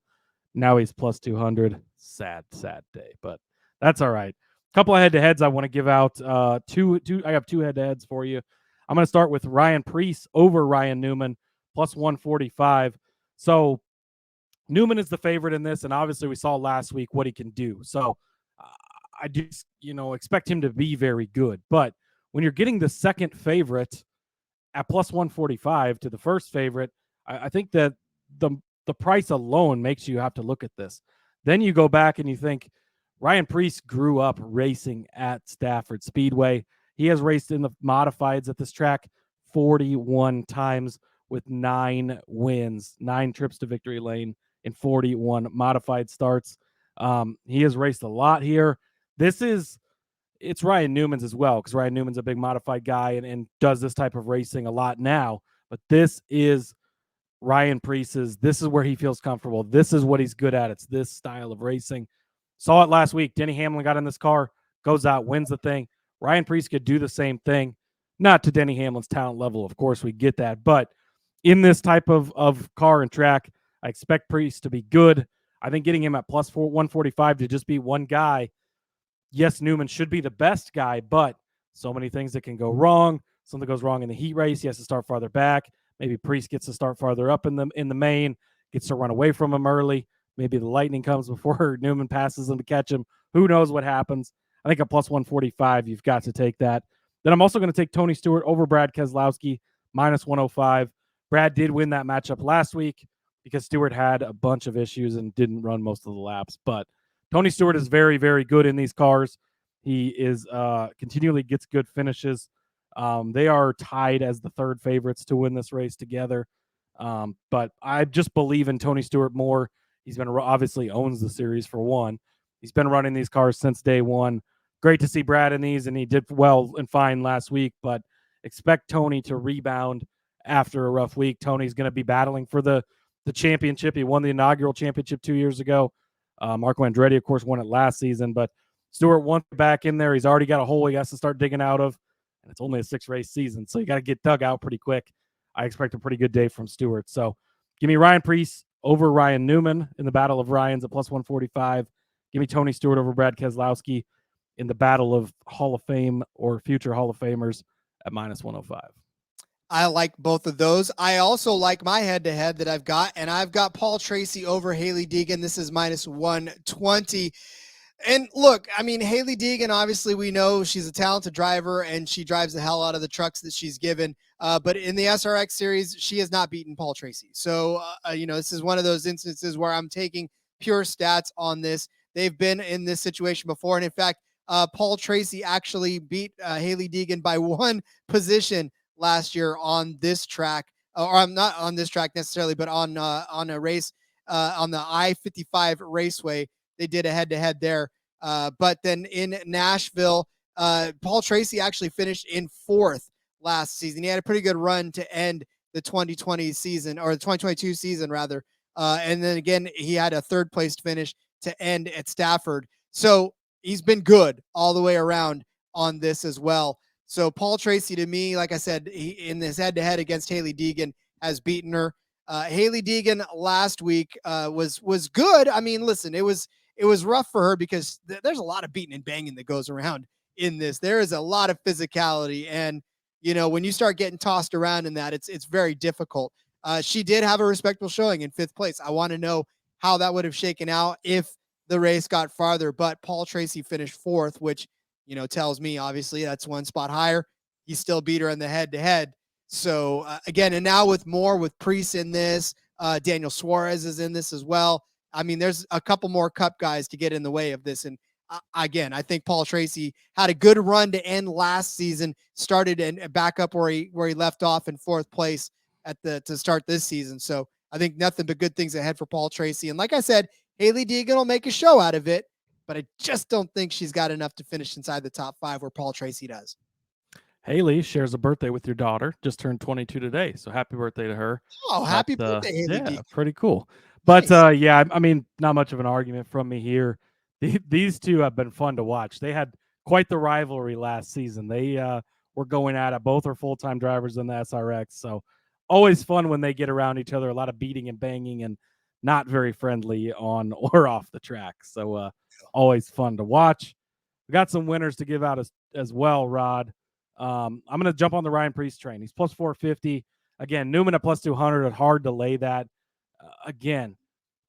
Now he's plus 200. Sad day, but that's all right. A couple of head-to-heads I want to give out. Two. I have 2 head-to-heads for you. I'm going to start with Ryan Preece over Ryan Newman, plus 145. So Newman is the favorite in this, and obviously we saw last week what he can do. So I do, expect him to be very good. But when you're getting the second favorite at plus 145 to the first favorite, I think that the price alone makes you have to look at this. Then you go back and you think Ryan Preece grew up racing at Stafford Speedway. He has raced in the modifieds at this track 41 times with 9 wins, 9 trips to victory lane in 41 modified starts. He has raced a lot here. It's Ryan Newman's as well, because Ryan Newman's a big modified guy and does this type of racing a lot now. But this is Ryan Preece's. This is where he feels comfortable. This is what he's good at. It's this style of racing. Saw it last week. Denny Hamlin got in this car, goes out, wins the thing. Ryan Preece could do the same thing. Not to Denny Hamlin's talent level, of course, we get that. But in this type of car and track, I expect Preece to be good. I think getting him at plus 145 to just be one guy, yes, Newman should be the best guy, but so many things that can go wrong. Something goes wrong in the heat race. He has to start farther back. Maybe Preece gets to start farther up in the main, gets to run away from him early. Maybe the lightning comes before Newman passes him to catch him. Who knows what happens? I think at plus 145, you've got to take that. Then I'm also going to take Tony Stewart over Brad Keselowski, minus 105. Brad did win that matchup last week because Stewart had a bunch of issues and didn't run most of the laps. But Tony Stewart is very, very good in these cars. He is continually gets good finishes. They are tied as the third favorites to win this race together. But I just believe in Tony Stewart more. He's been obviously owns the series for one. He's been running these cars since day one. Great to see Brad in these, and he did well and fine last week, but expect Tony to rebound after a rough week. Tony's going to be battling for the championship. He won the inaugural championship 2 years ago. Marco Andretti, of course, won it last season, but Stewart wants back in there. He's already got a hole he has to start digging out of, and it's only a 6-race season, so you got to get dug out pretty quick. I expect a pretty good day from Stewart. So give me Ryan Preece over Ryan Newman in the Battle of Ryans at plus 145. Give me Tony Stewart over Brad Keselowski in the Battle of Hall of Fame or future Hall of Famers at minus 105. I like both of those. I also like my head-to-head that I've got, and I've got Paul Tracy over Haley Deegan. This is minus 120. And look, I mean, Haley Deegan, obviously we know she's a talented driver and she drives the hell out of the trucks that she's given. But in the SRX series, she has not beaten Paul Tracy. So, this is one of those instances where I'm taking pure stats on this. They've been in this situation before. And in fact, Paul Tracy actually beat Haley Deegan by 1 position last year on this track, or I'm not on this track necessarily, but on a race on the I-55 Raceway. They did a head-to-head there. But then in Nashville, Paul Tracy actually finished in 4th last season. He had a pretty good run to end the 2020 season, or the 2022 season, rather. And then again, he had a 3rd-place finish to end at Stafford. So he's been good all the way around on this as well. So Paul Tracy, to me, like I said, in this head-to-head against Haley Deegan, has beaten her. Haley Deegan last week was good. I mean, listen, it was rough for her because there's a lot of beating and banging that goes around in this. There is a lot of physicality, and when you start getting tossed around in that, it's very difficult. She did have a respectable showing in 5th place. I want to know how that would have shaken out if the race got farther, but Paul Tracy finished 4th, which tells me obviously that's 1 spot higher. He still beat her in the head-to-head. So again, and now with Preece in this, Daniel Suarez is in this as well. I mean, there's a couple more Cup guys to get in the way of this, and again, I think Paul Tracy had a good run to end last season, started and back up where he left off in 4th place to start this season. So I think nothing but good things ahead for Paul Tracy. And like I said, Haley Deegan will make a show out of it, but I just don't think she's got enough to finish inside the top 5 where Paul Tracy does. Haley shares a birthday with your daughter, just turned 22 today. So happy birthday to her. Oh, happy birthday, Haley Yeah, Deegan. pretty cool. But Nice. yeah, I mean, not much of an argument from me here. These two have been fun to watch. They had quite the rivalry last season. They were going at it. Both are full-time drivers in the SRX. So always fun when they get around each other. A lot of beating and banging and not very friendly on or off the track. So always fun to watch. We got some winners to give out as well, Rod. I'm going to jump on the Ryan Preece train. He's plus 450. Again, Newman at plus 200. It's hard to lay that. Again,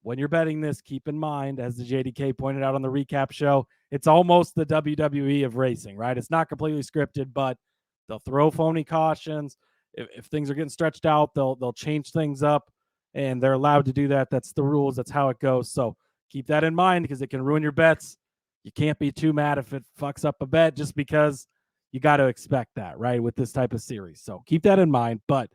when you're betting this, keep in mind, as the JDK pointed out on the recap show, it's almost the WWE of racing, right? It's not completely scripted, but they'll throw phony cautions. If things are getting stretched out, they'll change things up, and they're allowed to do that. That's the rules. That's how it goes. So keep that in mind because it can ruin your bets. You can't be too mad if it fucks up a bet just because you got to expect that, right, with this type of series. So keep that in mind. But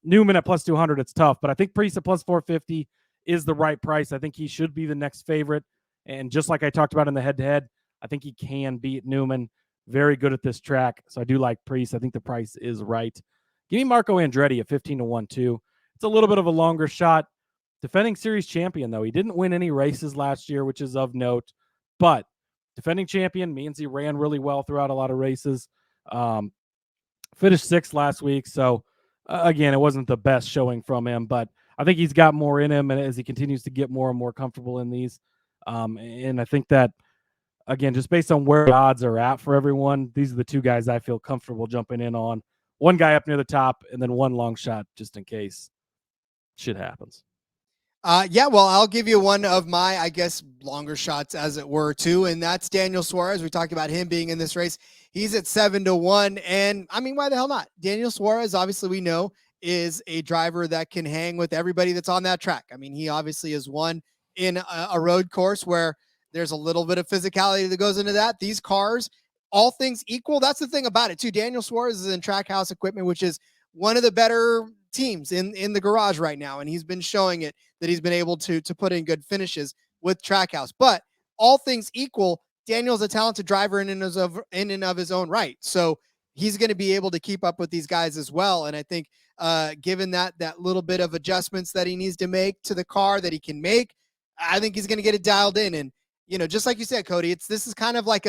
Newman at plus 200, it's tough. But I think Preece at plus 450 is the right price. I think he should be the next favorite. And just like I talked about in the head-to-head, I think he can beat Newman. Very good at this track. So I do like Preece. I think the price is right. Give me Marco Andretti at 15-1 too. It's a little bit of a longer shot. Defending series champion, though. He didn't win any races last year, which is of note. But defending champion means he ran really well throughout a lot of races. Finished 6th last week. So, again, it wasn't the best showing from him. But I think he's got more in him and as he continues to get more and more comfortable in these. And I think that, again, just based on where the odds are at for everyone, these are the two guys I feel comfortable jumping in on. One guy up near the top and then one long shot just in case shit happens. Yeah, well, I'll give you one of my, I guess, longer shots as it were too, and that's Daniel Suarez. We talked about him being in this race. He's at 7-1, and I mean, why the hell not? Daniel Suarez, obviously, we know is a driver that can hang with everybody that's on that track. I mean, he obviously is one in a road course where there's a little bit of physicality that goes into that. These cars, all things equal, that's the thing about it too. Daniel Suarez is in Trackhouse Equipment, which is one of the better teams in the garage right now, and he's been showing it that he's been able to put in good finishes with Trackhouse. But all things equal, Daniel's a talented driver in and of his own right, so he's going to be able to keep up with these guys as well. And I think given that little bit of adjustments that he needs to make to the car that he can make, I think he's going to get it dialed in. And just like you said, Cody, this is kind of like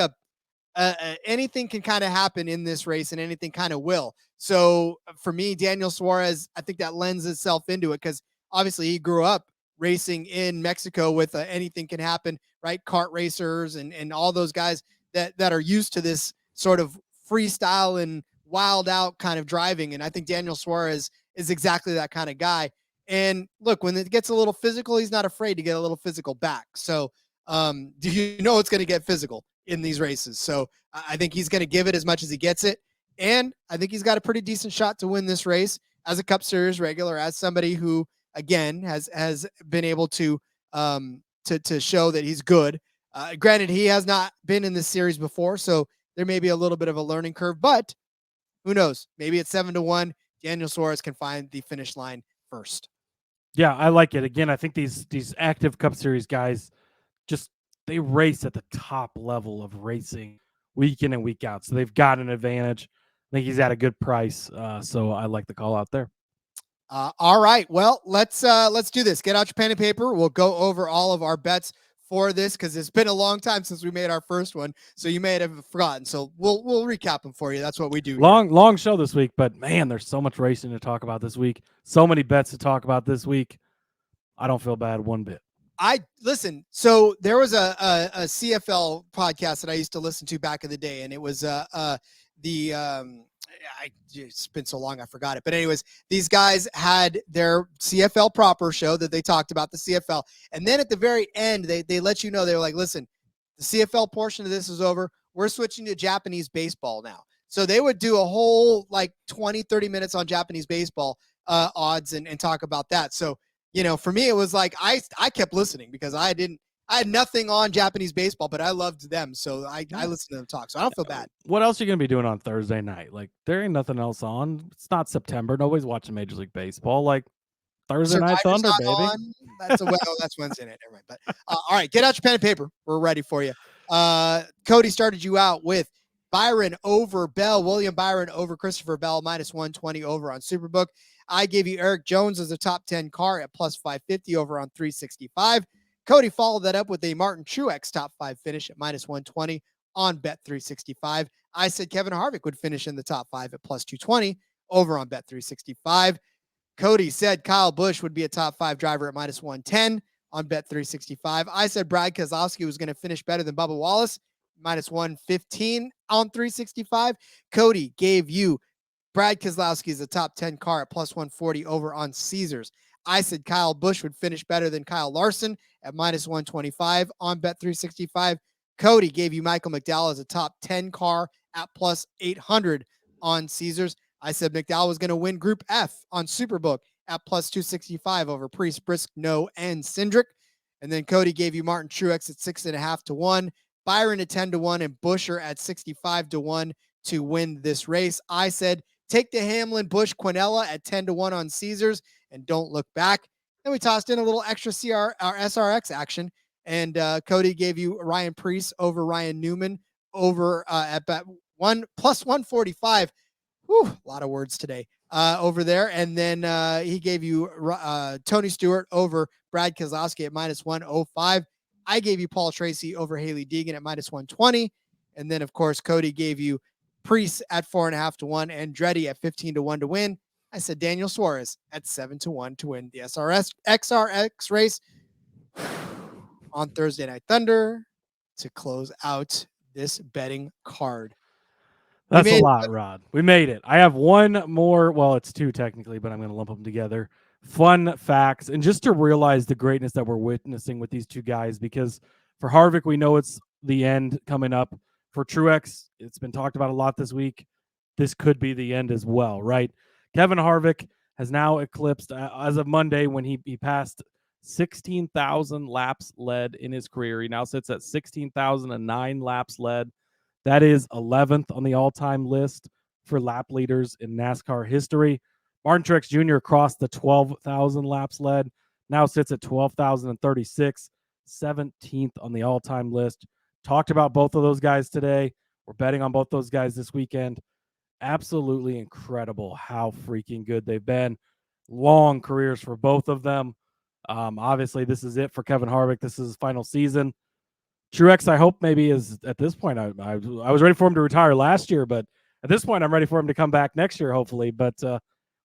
anything can kind of happen in this race, and anything kind of will. So for me, Daniel Suarez, I think that lends itself into it because obviously he grew up racing in Mexico with anything can happen, right? Kart racers and all those guys that are used to this sort of freestyle and wild out kind of driving. And I think Daniel Suarez is exactly that kind of guy. And look, when it gets a little physical, he's not afraid to get a little physical back. So do you know it's going to get physical in these races? So I think he's going to give it as much as he gets it. And I think he's got a pretty decent shot to win this race as a Cup Series regular, as somebody who, again, has been able to show that he's good. Granted, he has not been in this series before, so there may be a little bit of a learning curve, but who knows? Maybe at 7-1, Daniel Suarez can find the finish line first. Yeah, I like it. Again, I think these active Cup Series guys they race at the top level of racing week in and week out. So they've got an advantage. I think he's at a good price. So I like the call out there. All right. Well, let's do this. Get out your pen and paper. We'll go over all of our bets for this because it's been a long time since we made our first one. So you may have forgotten. So we'll recap them for you. That's what we do. Long show this week, but man, there's so much racing to talk about this week. So many bets to talk about this week. I don't feel bad one bit. Listen. So there was a CFL podcast that I used to listen to back in the day, and it was it's been so long I forgot it. But anyways, these guys had their CFL proper show that they talked about the CFL, and then at the very end, they let you know, they were like, listen, the CFL portion of this is over. We're switching to Japanese baseball now. So they would do a whole like 20-30 minutes on Japanese baseball odds and talk about that. So for me, it was like I kept listening because I I had nothing on Japanese baseball, but I loved them, so I listened to them talk. So I don't feel bad. What else are you gonna be doing on Thursday night? Like, there ain't nothing else on. It's not September. Nobody's watching Major League Baseball. Like, Thursday Night Survivor's Thunder, not baby. on. That's Wednesday night. Never mind. But all right, get out your pen and paper. We're ready for you. Cody started you out with Byron over Bell, William Byron over Christopher Bell, -120 over on Superbook. I gave you Eric Jones as a top 10 car at +550 over on 365. Cody followed that up with a Matin Truex top 5 finish at -120 on Bet365. I said Kevin Harvick would finish in the top 5 at +220 over on Bet365. Cody said Kyle Busch would be a top 5 driver at -110 on Bet365. I said Brad Keselowski was going to finish better than Bubba Wallace, -115 on 365. Cody gave you Brad Keselowski as a top 10 car at +140 over on Caesars. I said Kyle Busch would finish better than Kyle Larson at -125 on Bet365. Cody gave you Michael McDowell as a top 10 car at +800 on Caesars. I said McDowell was going to win Group F on Superbook at +265 over Priest, Briscoe, and Cindric. And then Cody gave you Matin Truex at 6.5 to 1, Byron at 10 to 1, and Buescher at 65 to 1 to win this race. I said take the Hamlin, Busch, Quinella at 10 to 1 on Caesars, and don't look back. Then we tossed in a little extra SRX action, and Cody gave you Ryan Preece over Ryan Newman over at bet +145. Whew, a lot of words today over there. And then he gave you Tony Stewart over Brad Keselowski at -105. I gave you Paul Tracy over Haley Deegan at -120. And then, of course, Cody gave you Preece at 4.5 to 1 and Andretti at 15 to 1 to win. I said Daniel Suarez at 7 to 1 to win the XRX race on Thursday Night Thunder to close out this betting card. That's a lot, Rod. We made it. I have one more. Well, it's two technically, but I'm going to lump them together. Fun facts, and just to realize the greatness that we're witnessing with these two guys, because for Harvick, we know it's the end coming up. For Truex, it's been talked about a lot this week. This could be the end as well, right? Kevin Harvick has now eclipsed, as of Monday, when he passed 16,000 laps led in his career. He now sits at 16,009 laps led. That is 11th on the all-time list for lap leaders in NASCAR history. Matin Truex Jr. crossed the 12,000 laps led, now sits at 12,036, 17th on the all-time list. Talked about both of those guys today. We're betting on both those guys this weekend. Absolutely incredible how freaking good they've been. Long careers for both of them. Obviously, this is it for Kevin Harvick. This is his final season. Truex, I hope maybe is at this point. I was ready for him to retire last year, but at this point, I'm ready for him to come back next year, hopefully. But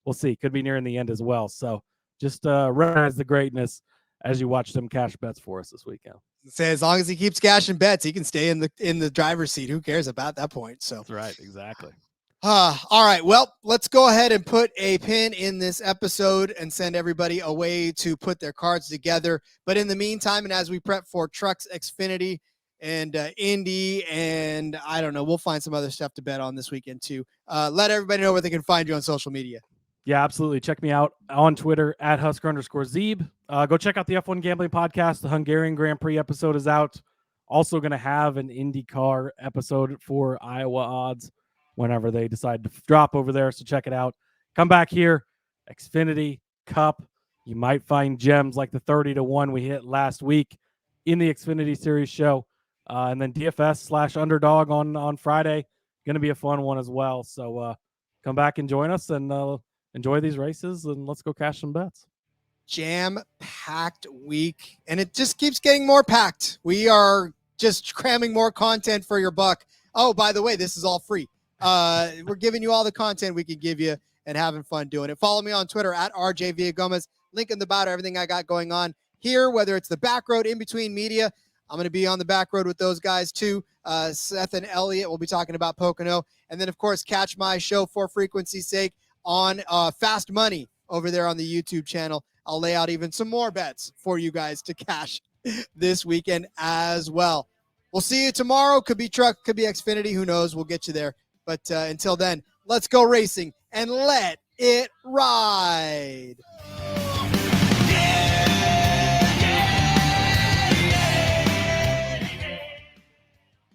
we'll see. Could be nearing the end as well. So just recognize the greatness as you watch them cash bets for us this weekend. Say as long as he keeps cashing bets, he can stay in the driver's seat. Who cares about that point? So that's right, exactly. All right. Well, let's go ahead and put a pin in this episode and send everybody away to put their cards together. But in the meantime, and as we prep for Trucks, Xfinity, and Indy, and I don't know, we'll find some other stuff to bet on this weekend too. Let everybody know where they can find you on social media. Yeah, absolutely. Check me out on Twitter at Husker_Zeeb. Go check out the F1 Gambling Podcast. The Hungarian Grand Prix episode is out. Also going to have an IndyCar episode for Iowa odds whenever they decide to drop over there. So check it out. Come back here. Xfinity Cup. You might find gems like the 30 to 1 we hit last week in the Xfinity Series show. And then DFS/Underdog on Friday. Going to be a fun one as well. So come back and join us and enjoy these races, and let's go cash some bets. Jam-packed week, and it just keeps getting more packed. We are just cramming more content for your buck. Oh, by the way, this is all free. We're giving you all the content we can give you and having fun doing it. Follow me on Twitter at RJ Villagomez. Link in the bio to everything I got going on here, whether it's the back road, in between media. I'm going to be on the back road with those guys too. Seth and Elliot will be talking about Pocono. And then, of course, catch my show for frequency's sake on Fast Money over there on the YouTube channel. I'll lay out even some more bets for you guys to cash this weekend as well. We'll see you tomorrow. Could be Truck, could be Xfinity. Who knows? We'll get you there. But until then, let's go racing and let it ride.